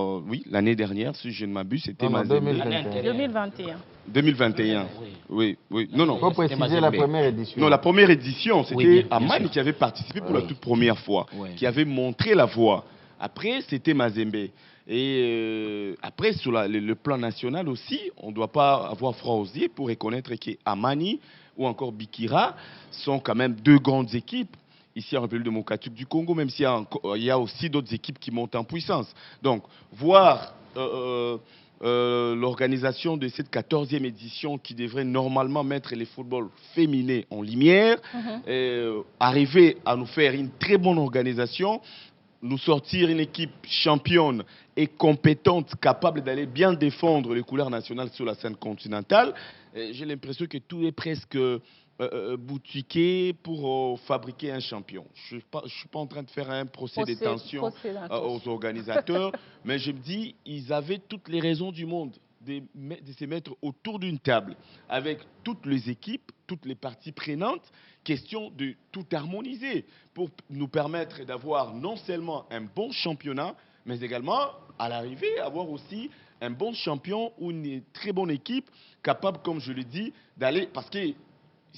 l'année dernière, si je ne m'abuse, c'était 2021. 2021. Oui. Non. Il faut préciser la première édition. Non, la première édition, c'était Amani qui avait participé pour la toute première fois, qui avait montré la voie. Après, c'était Mazembe. Et après, sur le plan national aussi, on ne doit pas avoir froid aux yeux pour reconnaître qu'Amani ou encore Bikira sont quand même deux grandes équipes ici en République démocratique du Congo, même s'il y a aussi d'autres équipes qui montent en puissance. Donc, voir l'organisation de cette 14e édition qui devrait normalement mettre les footballs féminins en lumière, arriver à nous faire une très bonne organisation, nous sortir une équipe championne et compétente, capable d'aller bien défendre les couleurs nationales sur la scène continentale. J'ai l'impression que tout est presque boutiqué pour fabriquer un champion. Je ne suis pas en train de faire un procès d'intention aux organisateurs, mais je me dis, ils avaient toutes les raisons du monde de se mettre autour d'une table avec toutes les équipes, toutes les parties prenantes, question de tout harmoniser pour nous permettre d'avoir non seulement un bon championnat, mais également, à l'arrivée, avoir aussi un bon champion ou une très bonne équipe capable, comme je le dis, d'aller... Parce qu'il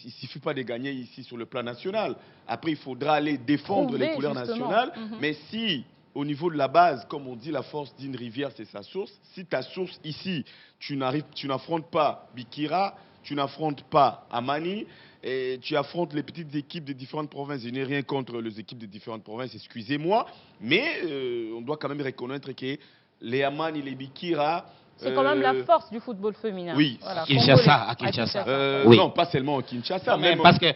ne suffit pas de gagner ici sur le plan national. Après, il faudra aller défendre les couleurs nationales. Mais si au niveau de la base, comme on dit, la force d'une rivière, c'est sa source. Si ta source ici, tu n'affrontes pas Bikira, tu n'affrontes pas Amani, et tu affrontes les petites équipes des différentes provinces. Je n'ai rien contre les équipes des différentes provinces, excusez-moi, mais on doit quand même reconnaître que les Amani, les Bikira... C'est quand même la force du football féminin. Oui, voilà, à Kinshasa. Oui. Non, pas seulement à Kinshasa. Parce que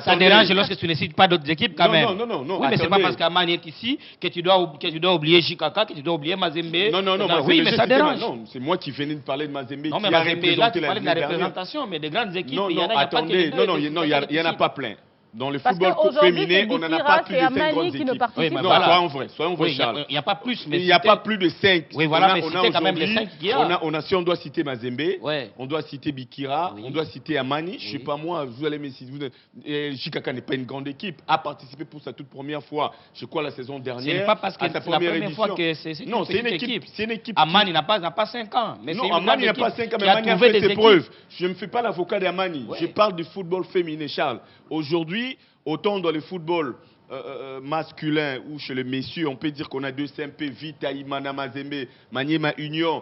ça dérange lorsque tu ne cites pas d'autres équipes quand même. Non. Oui, mais ce n'est pas parce qu'Amani est ici que tu dois oublier Jikaka, que tu dois oublier Mazembe. Non, oui, mais ça dérange. Non, c'est moi qui venais de parler de Mazembe. Non, mais Mazembe, là, tu parlais de la représentation, mais des grandes équipes, il y en a pas il n'y en a pas plein. Dans le football féminin, on n'en a pas plus de 5 grandes équipes. Oui, non, voilà. soyons vrais, Charles. Il n'y a pas plus. Il n'y a pas plus de 5. Oui, voilà, mais c'était quand même les 5 qu'il y a. Si on doit citer Mazembe, on doit citer Bikira, on doit citer Amani. Je ne sais pas moi, vous allez me citer. Jikaka n'est pas une grande équipe, a participé pour sa toute première fois, je crois, la saison dernière. Ce n'est pas parce que c'est la première fois que c'est une équipe. Amani n'a pas 5 ans. Non, Amani n'a pas 5 ans, mais Amani a fait ses preuves. Je ne me fais pas l'avocat d'Amani. Je parle du football féminin, Charles. Aujourd'hui, autant dans le football masculin ou chez les messieurs, on peut dire qu'on a deux SMP, Vita, Imana, Mazembe, Maniema Union,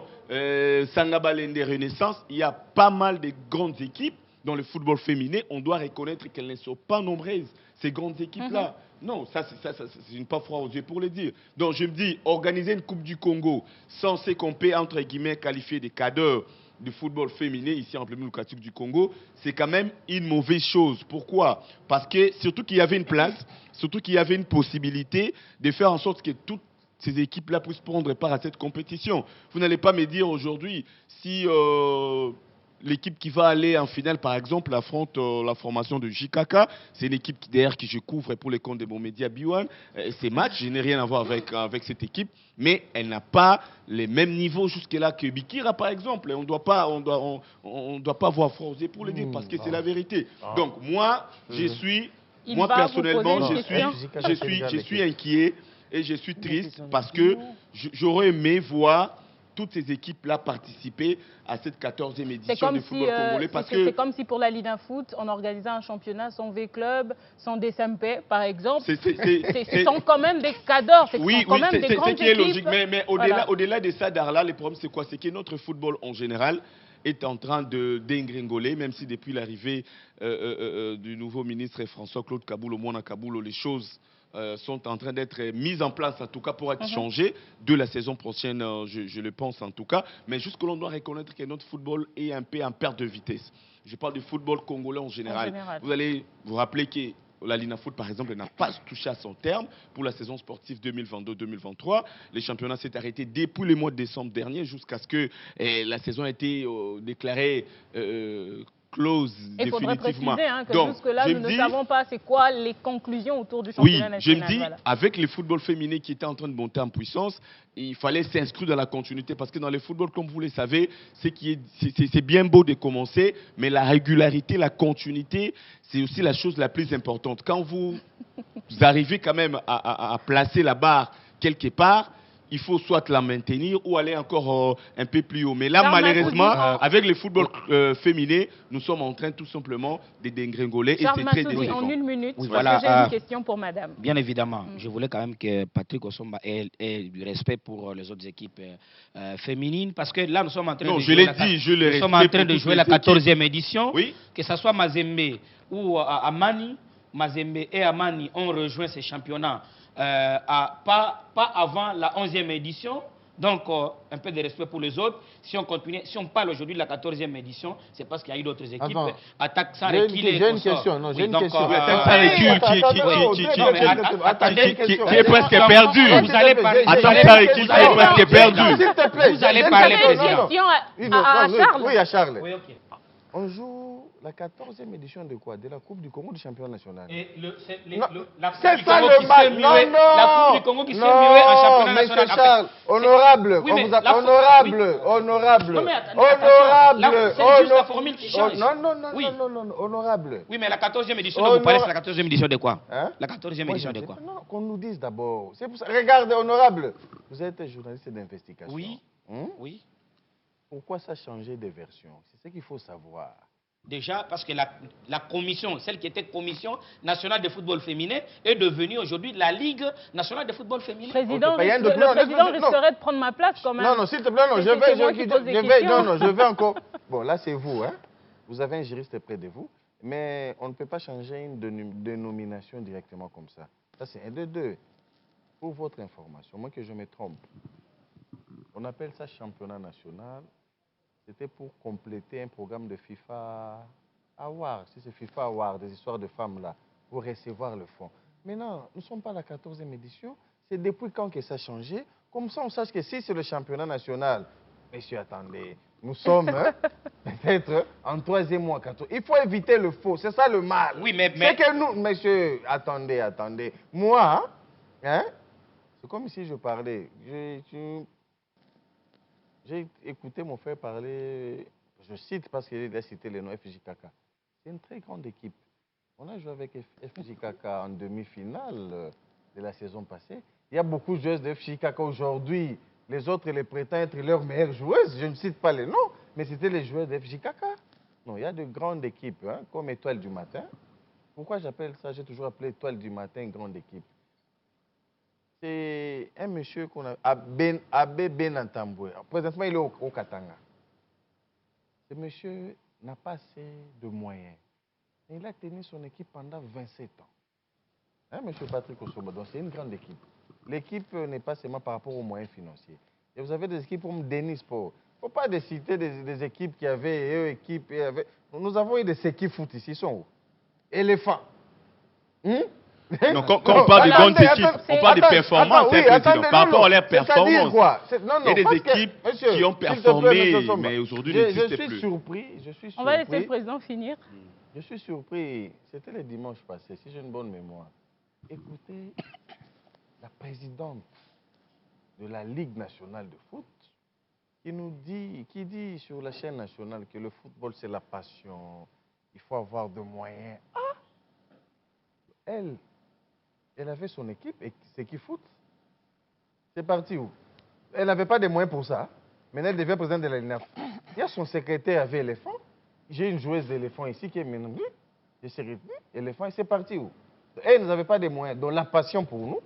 Sangabalende Renaissance. Il y a pas mal de grandes équipes dans le football féminin. On doit reconnaître qu'elles ne sont pas nombreuses, ces grandes équipes-là. Non, ça c'est une pas froid aux yeux pour le dire. Donc je me dis, organiser une Coupe du Congo censée qu'on peut, entre guillemets, qualifier des cadres du football féminin ici en République démocratique du Congo, c'est quand même une mauvaise chose. Pourquoi? Parce que surtout qu'il y avait une place, surtout qu'il y avait une possibilité de faire en sorte que toutes ces équipes-là puissent prendre part à cette compétition. Vous n'allez pas me dire aujourd'hui si l'équipe qui va aller en finale, par exemple, affronte la formation de JKK. C'est une équipe d'ailleurs que je couvre pour les comptes de mon média B1. Ces matchs, je n'ai rien à voir avec cette équipe, mais elle n'a pas les mêmes niveaux jusque-là que Bikira, par exemple. On ne doit pas voir froid pour le dire, parce que c'est la vérité. Donc, moi, personnellement, je suis inquiet et je suis triste parce que j'aurais aimé voir toutes ces équipes-là participer à cette 14e édition du football congolais. C'est comme si pour la Ligue 1 Foot, on organisait un championnat sans V-Club, sans DSMP, par exemple. Ce sont quand même des cadors, c'est quand même des grandes équipes. C'est qui est logique, mais au-delà de ça, Darla, le problème c'est quoi? C'est que notre football en général est en train de dégringoler, même si depuis l'arrivée du nouveau ministre François-Claude Kaboulo, Mona Kaboulo, les choses sont en train d'être mises en place, en tout cas pour être changées de la saison prochaine, je le pense en tout cas. Mais jusque là, on doit reconnaître que notre football est un peu en perte de vitesse. Je parle du football congolais en général. Vous allez vous rappeler que la Ligue 1 Foot, par exemple, n'a pas touché à son terme pour la saison sportive 2022-2023. Le championnat s'est arrêté depuis le mois de décembre dernier jusqu'à ce que la saison ait été déclarée close définitivement. Il faudrait préciser que jusque-là, nous ne savons pas c'est quoi les conclusions autour du championnat national. Oui, je me dis, avec le football féminin qui était en train de monter en puissance, il fallait s'inscrire dans la continuité parce que dans le football, comme vous le savez, c'est bien beau de commencer, mais la régularité, la continuité, c'est aussi la chose la plus importante. Quand vous arrivez quand même à placer la barre quelque part, il faut soit la maintenir ou aller encore un peu plus haut. Mais là, malheureusement, avec le football féminin, nous sommes en train tout simplement de dégringoler et c'est très décevant. En une minute, parce que j'ai une question pour madame. Bien évidemment, je voulais quand même que Patrick Osomba ait du respect pour les autres équipes féminines, parce que là, nous sommes en train de jouer la 14e édition. Oui. Que ce soit Mazembe ou Amani, Mazembe et Amani ont rejoint ces championnats. Pas avant la 11e édition, donc un peu de respect pour les autres. Si on parle aujourd'hui de la 14e édition, c'est parce qu'il y a eu d'autres équipes. Attaque sans recul. J'ai une question. J'ai une question. Attaque sans recul qui est presque perdu. Vous allez parler. Attaque sans recul qui est presque perdu. S'il te plaît. Vous allez parler, président. À Charles. Oui, à Charles. Oui, ok. On joue la 14e édition de quoi? De la Coupe du Congo du championnat national. Et la Coupe du Congo qui s'est muée. La Coupe du Congo qui s'est muée en championnat national. Monsieur Charles, honorable. Honorable. C'est juste la formule qui change. Non, honorable. Oui, mais la 14e édition dont vous parlez, c'est la 14e édition de quoi? La 14e édition de quoi? Non, qu'on nous dise d'abord. C'est pour ça. Regardez, honorable. Vous êtes journaliste d'investigation. Oui. Oui. Pourquoi ça a changé de version? C'est ce qu'il faut savoir. déjà, parce que la commission, celle qui était commission nationale de football féminin, est devenue aujourd'hui la Ligue nationale de football féminin. Le président risquerait de prendre ma place quand même. Non, s'il te plaît, non, je vais encore... Bon, là, c'est vous, hein. Vous avez un juriste près de vous, mais on ne peut pas changer une dénomination directement comme ça. Ça, c'est un de deux. Pour votre information, moi que je me trompe, on appelle ça championnat national. C'était pour compléter un programme de FIFA Award. Si c'est FIFA Award, des histoires de femmes là, pour recevoir le fonds. Maintenant, nous ne sommes pas à la 14e édition. C'est depuis quand que ça a changé. Comme ça, on sache que si c'est le championnat national, messieurs, attendez, nous sommes peut-être en 3e mois, 14e. Il faut éviter le faux. C'est ça le mal. Oui, mais... C'est que nous, messieurs, attendez. Moi, hein, c'est comme si je parlais. J'ai écouté mon frère parler, je cite parce qu'il a cité le nom FJKK. C'est une très grande équipe. On a joué avec FJKK en demi-finale de la saison passée. Il y a beaucoup de joueuses de FJKK aujourd'hui. Les autres les prétendent être leurs meilleures joueuses. Je ne cite pas les noms, mais c'était les joueurs de FJKK. Non, il y a de grandes équipes, hein, comme Étoile du Matin. Pourquoi j'appelle ça? J'ai toujours appelé Étoile du Matin une grande équipe. C'est un monsieur qu'on a, Abbé Benantamboué. Présentement, il est au Katanga. Ce monsieur n'a pas assez de moyens. Il a tenu son équipe pendant 27 ans. Hein, monsieur Patrick Osobo, donc c'est une grande équipe. L'équipe n'est pas seulement par rapport aux moyens financiers. Et vous avez des équipes comme Denis Sport. Il ne faut pas citer des équipes qui avaient... Nous avons eu des équipes foot ici, ils sont où? Éléphants. Non, quand on parle de grandes équipes, on parle de performances, président. Par rapport à leurs performances. Il y a des équipes qui ont performé, mais aujourd'hui n'existent plus. Je suis surpris. On va laisser le président finir. Je suis surpris. C'était le dimanche passé, si j'ai une bonne mémoire. Écoutez, la présidente de la Ligue nationale de foot qui dit sur la chaîne nationale que le football c'est la passion, il faut avoir de moyens. Elle avait son équipe et c'est qui foot. C'est parti où? Elle n'avait pas de moyens pour ça. Maintenant, elle devient présidente de la LINAF. Il y a son secrétaire avec éléphant. J'ai une joueuse d'éléphant ici qui est maintenant. Je sais éléphant et c'est parti où? Elle n'avait pas de moyens. Donc la passion pour nous,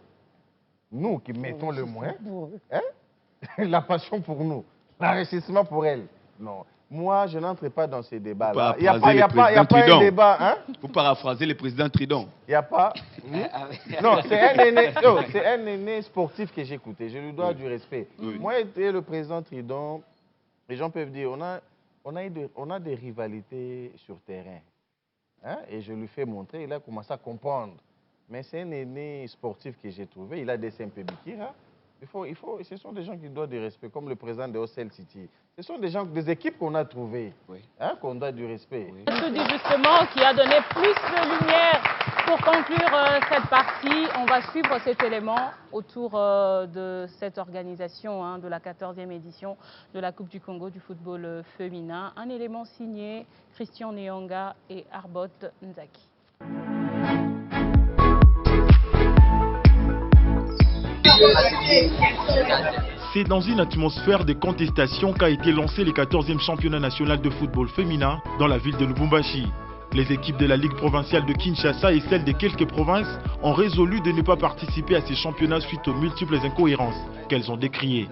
nous qui mettons le moyen, hein? La passion pour nous, l'enrichissement pour elle. Non. Moi, je n'entre pas dans ces débats-là. Il n'y a pas un débat. Hein? Vous paraphrasez le président Tridon. Il n'y a pas. Non, c'est un aîné sportif que j'ai écouté. Je lui dois du respect. Oui. Moi, et le président Tridon, les gens peuvent dire on a des rivalités sur terrain. Hein? Et je lui fais montrer, il a commencé à comprendre. Mais c'est un aîné sportif que j'ai trouvé. Il a des SMP Bikira. Ce sont des gens qui doivent du respect, comme le président de Ocel City. Ce sont des équipes qu'on a trouvées, hein, qu'on doit du respect. Oui. Je dis justement qui a donné plus de lumière pour conclure cette partie. On va suivre cet élément autour de cette organisation, hein, de la 14e édition de la Coupe du Congo du football féminin. Un élément signé Christian Nyonga et Arbot Nzaki. C'est dans une atmosphère de contestation qu'a été lancé le 14e championnat national de football féminin dans la ville de Lubumbashi. Les équipes de la Ligue provinciale de Kinshasa et celles de quelques provinces ont résolu de ne pas participer à ces championnats suite aux multiples incohérences qu'elles ont décriées.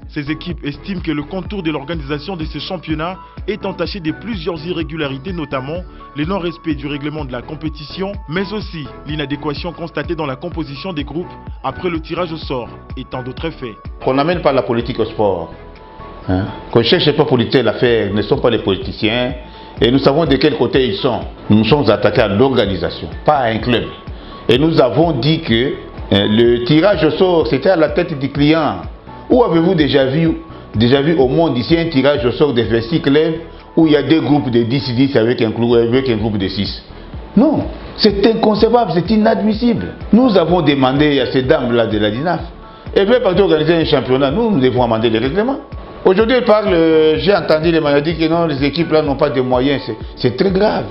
Ces équipes estiment que le contour de l'organisation de ces championnats est entaché de plusieurs irrégularités, notamment le non-respect du règlement de la compétition, mais aussi l'inadéquation constatée dans la composition des groupes après le tirage au sort et tant d'autres faits. Qu'on n'amène pas la politique au sport, hein? Qu'on ne cherche pas politique l'affaire, ne sont pas les politiciens, et nous savons de quel côté ils sont. Nous sommes attaqués à l'organisation, pas à un club. Et nous avons dit que le tirage au sort, c'était à la tête du client. Où avez-vous déjà vu au monde ici un tirage au sort de 26 clubs où il y a deux groupes de 10-10 avec un groupe de 6? Non, c'est inconcevable, c'est inadmissible. Nous avons demandé à ces dames-là de la DINAF, elles veulent pas organiser un championnat, nous devons amender les règlements. Aujourd'hui, ils parlent, j'ai entendu les maladies que non, les équipes-là n'ont pas de moyens, c'est très grave.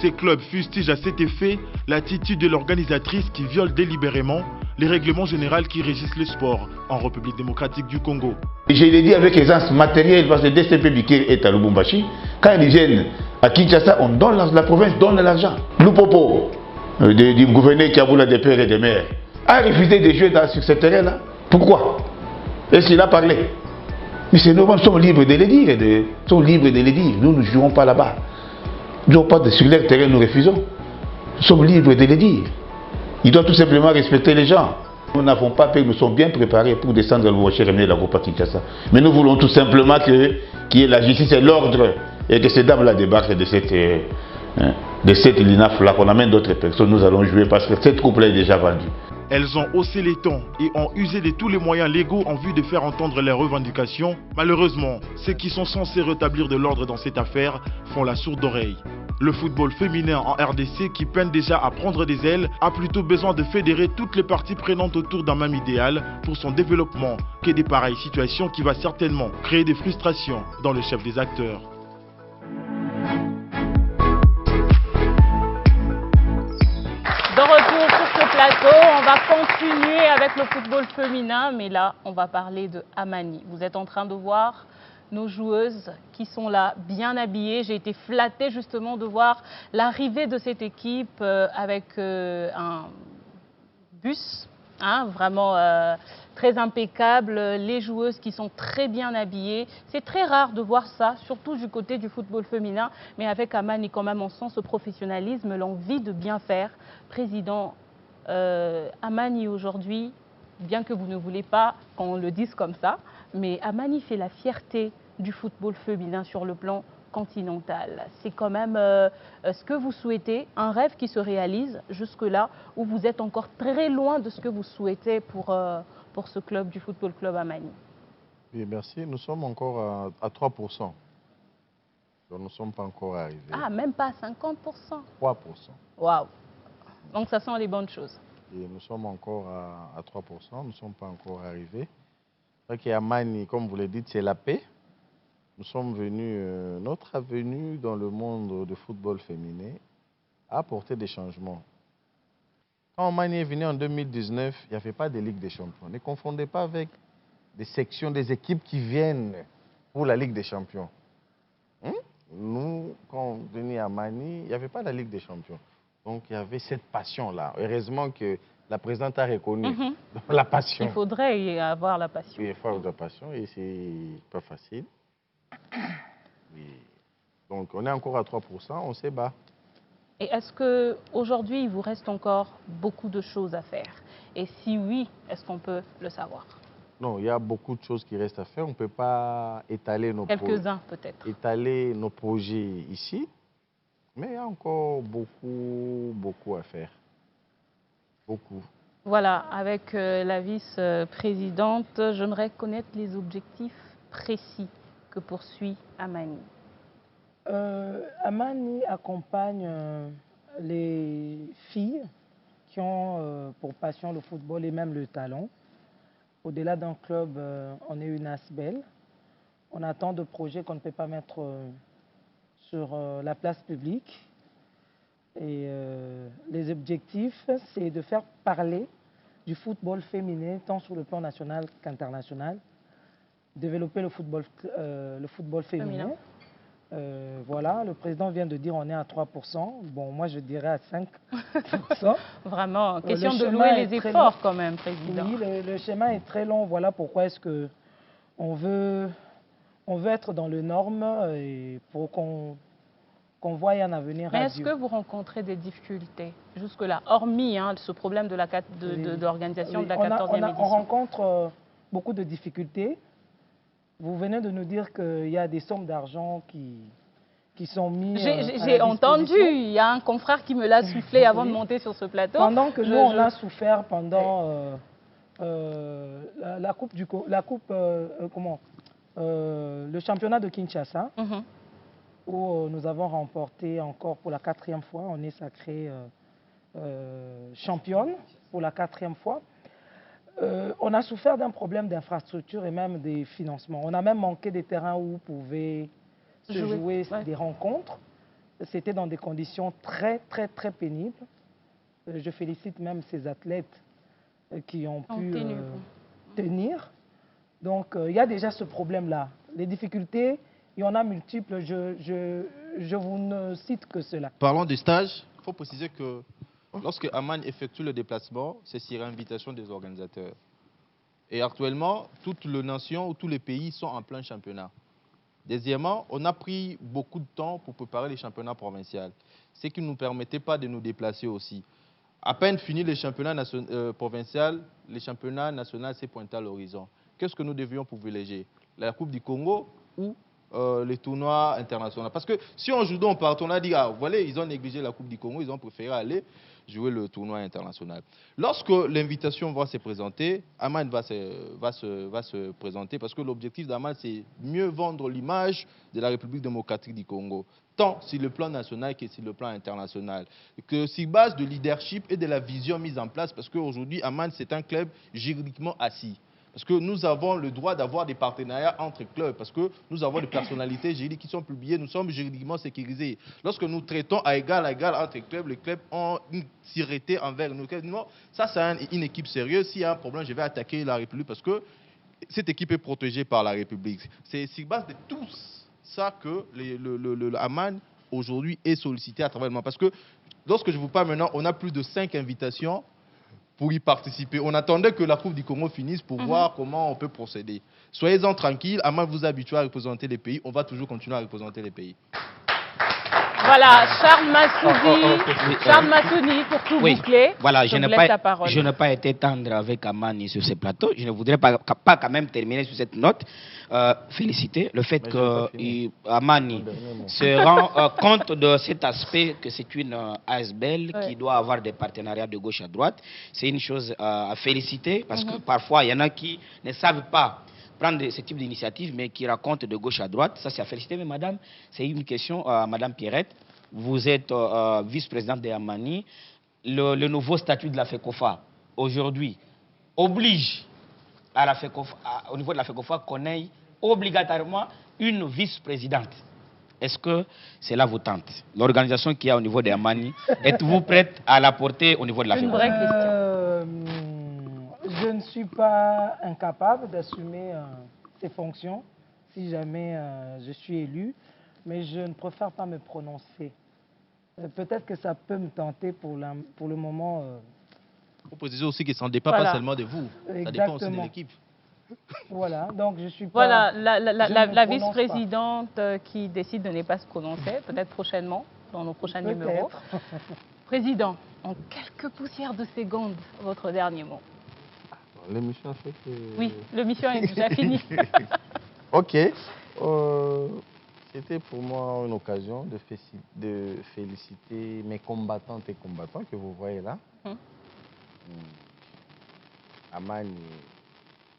Ces clubs fustigent à cet effet l'attitude de l'organisatrice qui viole délibérément les règlements généraux qui régissent le sport en République démocratique du Congo. Je l'ai dit avec aisance matérielle parce que DCP Bikir est à Lubumbashi. Quand ils viennent à Kinshasa, on donne la province donne l'argent. Loupopo, du gouverneur qui a voulu des pères et des mères, a refusé de jouer sur ce terrain-là. Pourquoi? Est-ce qu'il a parlé? Mais c'est normal, nous sommes libres de le dire. Nous sommes libres de le dire. Nous ne jouons pas là-bas. Nous ne jouons pas sur leur terrain, nous refusons. Nous sommes libres de le dire. Ils doivent tout simplement respecter les gens. Nous n'avons pas peur, nous sommes bien préparés pour descendre le rocher et ramener la groupe à Kinshasa. Mais nous voulons tout simplement qu'il y ait la justice et l'ordre et que ces dames-là débarquent de cette LINAF-là, qu'on amène d'autres personnes. Nous allons jouer parce que cette troupe-là est déjà vendue. Elles ont haussé les tons et ont usé de tous les moyens légaux en vue de faire entendre leurs revendications. Malheureusement, ceux qui sont censés rétablir de l'ordre dans cette affaire font la sourde oreille. Le football féminin en RDC, qui peine déjà à prendre des ailes, a plutôt besoin de fédérer toutes les parties prenantes autour d'un même idéal pour son développement que des pareilles situations qui va certainement créer des frustrations dans le chef des acteurs. De retour sur ce plateau, on va continuer avec le football féminin, mais là, on va parler de Amani. Vous êtes en train de voir nos joueuses qui sont là, bien habillées. J'ai été flattée justement de voir l'arrivée de cette équipe avec un bus, vraiment très impeccable. Les joueuses qui sont très bien habillées. C'est très rare de voir ça, surtout du côté du football féminin. Mais avec Amani, quand même, on sent ce professionnalisme, l'envie de bien faire. Président Amani, aujourd'hui, bien que vous ne voulez pas qu'on le dise comme ça, mais Amani fait la fierté du football féminin sur le plan continental. C'est quand même ce que vous souhaitez, un rêve qui se réalise jusque-là, où vous êtes encore très loin de ce que vous souhaitez pour ce club du Football Club Amani. Oui, merci. Nous sommes encore à 3%. Donc, nous ne sommes pas encore arrivés. Ah, même pas à 50%? 3%. Waouh! Donc, ça sent les bonnes choses. Et nous sommes encore à 3%, nous ne sommes pas encore arrivés. Donc, Amani, comme vous le dites, c'est la paix. Nous sommes venus, notre venue dans le monde du football féminin a apporté des changements. Quand Amani est venu en 2019, il n'y avait pas de Ligue des Champions. Ne confondez pas avec des sections, des équipes qui viennent pour la Ligue des Champions. Nous, quand on est venu à Amani, il n'y avait pas la Ligue des Champions. Donc, il y avait cette passion-là. Heureusement que la présidente a reconnu la passion. Il faudrait y avoir la passion. Oui, il faut avoir la passion et c'est pas facile. Oui. Donc, on est encore à 3%, on se bat. Et est-ce qu'aujourd'hui, il vous reste encore beaucoup de choses à faire? Et si oui, est-ce qu'on peut le savoir? Non, il y a beaucoup de choses qui restent à faire. On ne peut pas étaler nos quelques-uns peut-être. Étaler nos projets ici. Mais il y a encore beaucoup à faire. Beaucoup. Voilà, avec la vice-présidente, j'aimerais connaître les objectifs précis que poursuit Amani. Amani accompagne les filles qui ont pour passion le football et même le talent. Au-delà d'un club, on est une ASBEL. On a tant de projets qu'on ne peut pas mettre sur la place publique. Et les objectifs, c'est de faire parler du football féminin, tant sur le plan national qu'international. Développer le football féminin. Voilà, le président vient de dire on est à 3%. Bon, moi je dirais à 5%. Vraiment, question de louer les efforts quand même, président. Oui, le schéma est très long. Voilà pourquoi est-ce qu'on veut être dans les normes et pour qu'on voit un avenir radieux. Mais est-ce que vous rencontrez des difficultés jusque-là, hormis ce problème de l'organisation de la 14e édition? On rencontre beaucoup de difficultés. Vous venez de nous dire qu'il y a des sommes d'argent qui sont mises J'ai entendu, il y a un confrère qui me l'a soufflé avant de monter sur ce plateau. Pendant que nous, on a souffert pendant le championnat de Kinshasa, où nous avons remporté encore pour la 4e fois. On est sacré championne pour la 4e fois. On a souffert d'un problème d'infrastructure et même des financements. On a même manqué des terrains où pouvaient se jouer des rencontres. C'était dans des conditions très pénibles. Je félicite même ces athlètes qui ont pu tenir. Donc, il y a déjà ce problème-là. Les difficultés Il y en a multiples, je vous ne cite que cela. Parlons du stage, il faut préciser que lorsque Amman effectue le déplacement, c'est sur invitation des organisateurs. Et actuellement, toutes les nations ou tous les pays sont en plein championnat. Deuxièmement, on a pris beaucoup de temps pour préparer les championnats provinciaux, ce qui ne nous permettait pas de nous déplacer aussi. À peine fini les championnats provinciaux, les championnats nationaux s'est pointé à l'horizon. Qu'est-ce que nous devions privilégier? La Coupe du Congo ou les tournois internationaux? Parce que si on joue donc partout, on a dit, ah, voilà, ils ont négligé la Coupe du Congo, ils ont préféré aller jouer le tournoi international. Lorsque l'invitation va se présenter, Amman va se présenter parce que l'objectif d'Amman, c'est mieux vendre l'image de la République démocratique du Congo, tant sur le plan national que sur le plan international. Que sur base de leadership et de la vision mise en place, parce qu'aujourd'hui, Amman, c'est un club juridiquement assis. Parce que nous avons le droit d'avoir des partenariats entre clubs, parce que nous avons des personnalités juridiques qui sont publiées, nous sommes juridiquement sécurisés. Lorsque nous traitons à égal entre clubs, les clubs ont une sûreté envers nous. Non, ça c'est une équipe sérieuse. S'il y a un problème, je vais attaquer la République parce que cette équipe est protégée par la République. C'est sur base de tout ça que le Amman aujourd'hui est sollicité à travers le monde. Parce que lorsque je vous parle maintenant, on a plus de 5 invitations pour y participer. On attendait que la Coupe du Congo finisse pour voir comment on peut procéder. Soyez-en tranquilles, Amman vous habitue à représenter les pays, on va toujours continuer à représenter les pays. Voilà, Charles Massouni, pour tout boucler. Voilà, je n'ai pas été tendre avec Amman sur ce plateau. Je ne voudrais pas quand même terminer sur cette note. Féliciter le fait que Amman se rend compte de cet aspect que c'est une ASBL qui doit avoir des partenariats de gauche à droite. C'est une chose à féliciter parce que parfois il y en a qui ne savent pas prendre ce type d'initiative, mais qui raconte de gauche à droite. Ça, c'est à féliciter. Mais madame, c'est une question à madame Pierrette. Vous êtes vice-présidente de Amani. Le nouveau statut de la FECOFA, aujourd'hui, oblige à la FECOFA, au niveau de la FECOFA qu'on ait obligatoirement une vice-présidente. Est-ce que cela vous tente? L'organisation qu'il y a au niveau de Amani, êtes-vous prête à la porter au niveau de la FECOFA? Une vraie question. Je ne suis pas incapable d'assumer ces fonctions si jamais je suis élu, mais je ne préfère pas me prononcer. Peut-être que ça peut me tenter pour le moment. Vous précisez aussi que ça ne dépend pas seulement de vous, ça dépend aussi de l'équipe. Voilà, donc je suis pas... Voilà, la vice-présidente qui décide de ne pas se prononcer, peut-être prochainement, dans nos prochains numéros. Président, en quelques poussières de secondes, votre dernier mot. L'émission fait que... Oui, l'émission est déjà finie. Ok. C'était pour moi une occasion de féliciter mes combattantes et combattants que vous voyez là. Amman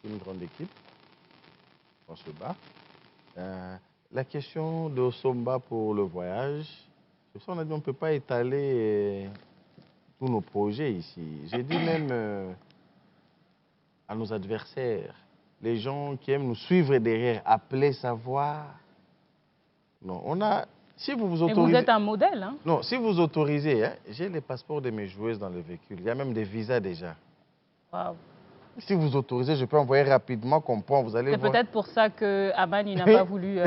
est une grande équipe. On se bat. La question de Somba pour le voyage, on a dit on ne peut pas étaler tous nos projets ici. J'ai dit même... à nos adversaires, les gens qui aiment nous suivre derrière, appeler, savoir. Non, on a... Si vous vous autorisez... Et vous êtes un modèle, hein? Non, si vous autorisez, hein, j'ai les passeports de mes joueuses dans le véhicule. Il y a même des visas déjà. Wow. Si vous autorisez, je peux envoyer rapidement, comprendre. Vous allez voir. C'est peut-être pour ça que Amman n'a pas voulu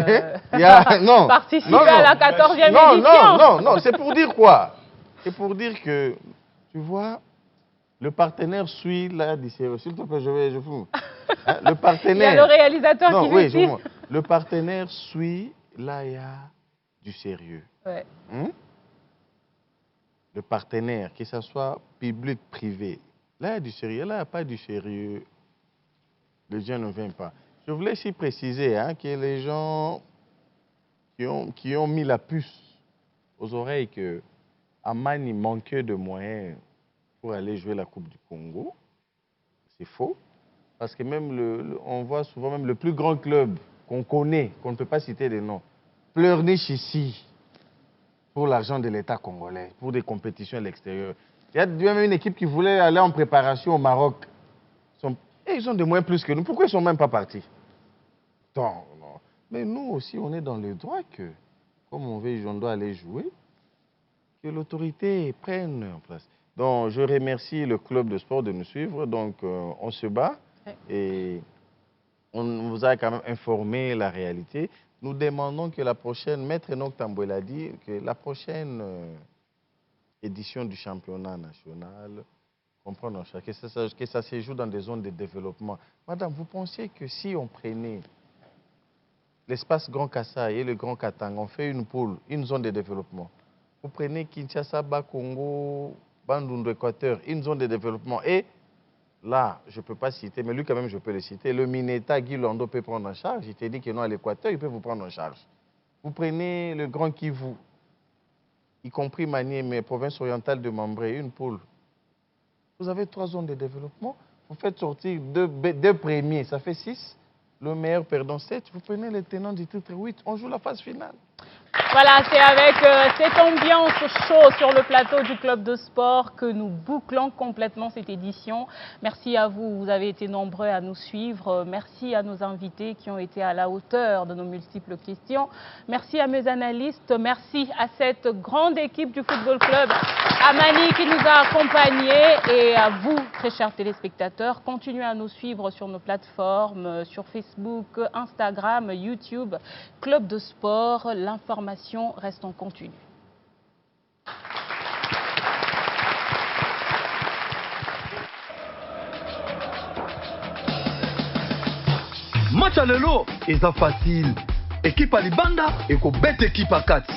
participer à la 14e édition. Non, c'est pour dire quoi? C'est pour dire que, tu vois... Le partenaire suit là, s'il te plaît, je fous. Hein, le partenaire. Il y a le réalisateur qui veut suivre. Le partenaire suit là, il y a du sérieux. Ouais. Le partenaire, que ce soit public, privé, là, il y a du sérieux. Là, il n'y a pas du sérieux. Les gens ne viennent pas. Je voulais aussi préciser que les gens qui ont mis la puce aux oreilles que Amman, il manquait de moyens pour aller jouer la Coupe du Congo. C'est faux. Parce que même on voit souvent même le plus grand club qu'on connaît, qu'on ne peut pas citer des noms, pleurniche ici pour l'argent de l'État congolais, pour des compétitions à l'extérieur. Il y a même une équipe qui voulait aller en préparation au Maroc. Ils ont des moyens plus que nous. Pourquoi ils ne sont même pas partis? Non. Mais nous aussi, on est dans le droit que, comme on doit aller jouer, que l'autorité prenne en place. Donc, je remercie le club de sport de nous suivre. Donc, on se bat et on vous a quand même informé la réalité. nous demandons que la prochaine, Maître Enoch Tamboué a dit, que la prochaine édition du championnat national, comprendre que ça se joue dans des zones de développement. Madame, vous pensiez que si on prenait l'espace Grand Kassai et le Grand Katanga, on fait une poule, une zone de développement. Vous prenez Kinshasa, Bas-Congo, Bandundu, Équateur, une zone de développement. Et là, je ne peux pas citer, mais lui quand même je peux le citer, le Mineta, Guy Lando peut prendre en charge. Il t'a dit que non, à l'Équateur, il peut vous prendre en charge. Vous prenez le Grand Kivu, y compris Manième, province orientale de Mambré, une poule. Vous avez 3 zones de développement. Vous faites sortir 2 premiers, ça fait 6. Le meilleur perdant 7. Vous prenez les tenants du titre 8. On joue la phase finale. Voilà, c'est avec cette ambiance chaude sur le plateau du Club de Sport que nous bouclons complètement cette édition. Merci à vous, vous avez été nombreux à nous suivre. Merci à nos invités qui ont été à la hauteur de nos multiples questions. Merci à mes analystes, merci à cette grande équipe du Football Club, à Mani qui nous a accompagnés et à vous, très chers téléspectateurs. Continuez à nous suivre sur nos plateformes, sur Facebook, Instagram, YouTube, Club de Sport. L'information reste en continu. Match à l'élo, et ça facile. Équipe à Libanda et ko bête équipe à 4.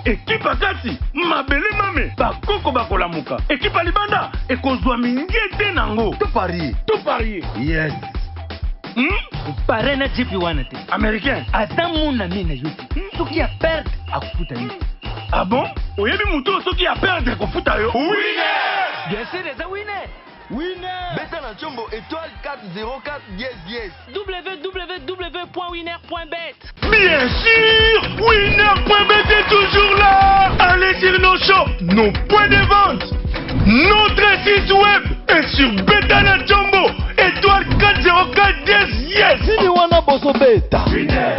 Équipe à 4, mabele mame, bakoko bakolamuka. Équipe à Libanda et ko zwa mingete nango. Tout parier. Tout parier. Yes. Parena jipi wana te. Américain. Ata muna mina yuti. Soki ya perdre akufuta yuti. Ah bon? Oyebi muto soki ya perdre akufuta yo. Winner! Bien sûr, les winner. Winner! Beta na Chombo étoile 404 yes. www.winner.bet. Bien sûr! Winner.bet est toujours là! Allez sur nos shops, nos points de vente, notre site web et sur Beta na Chombo étoile 404 yes. Sini wana boso beta. Winner!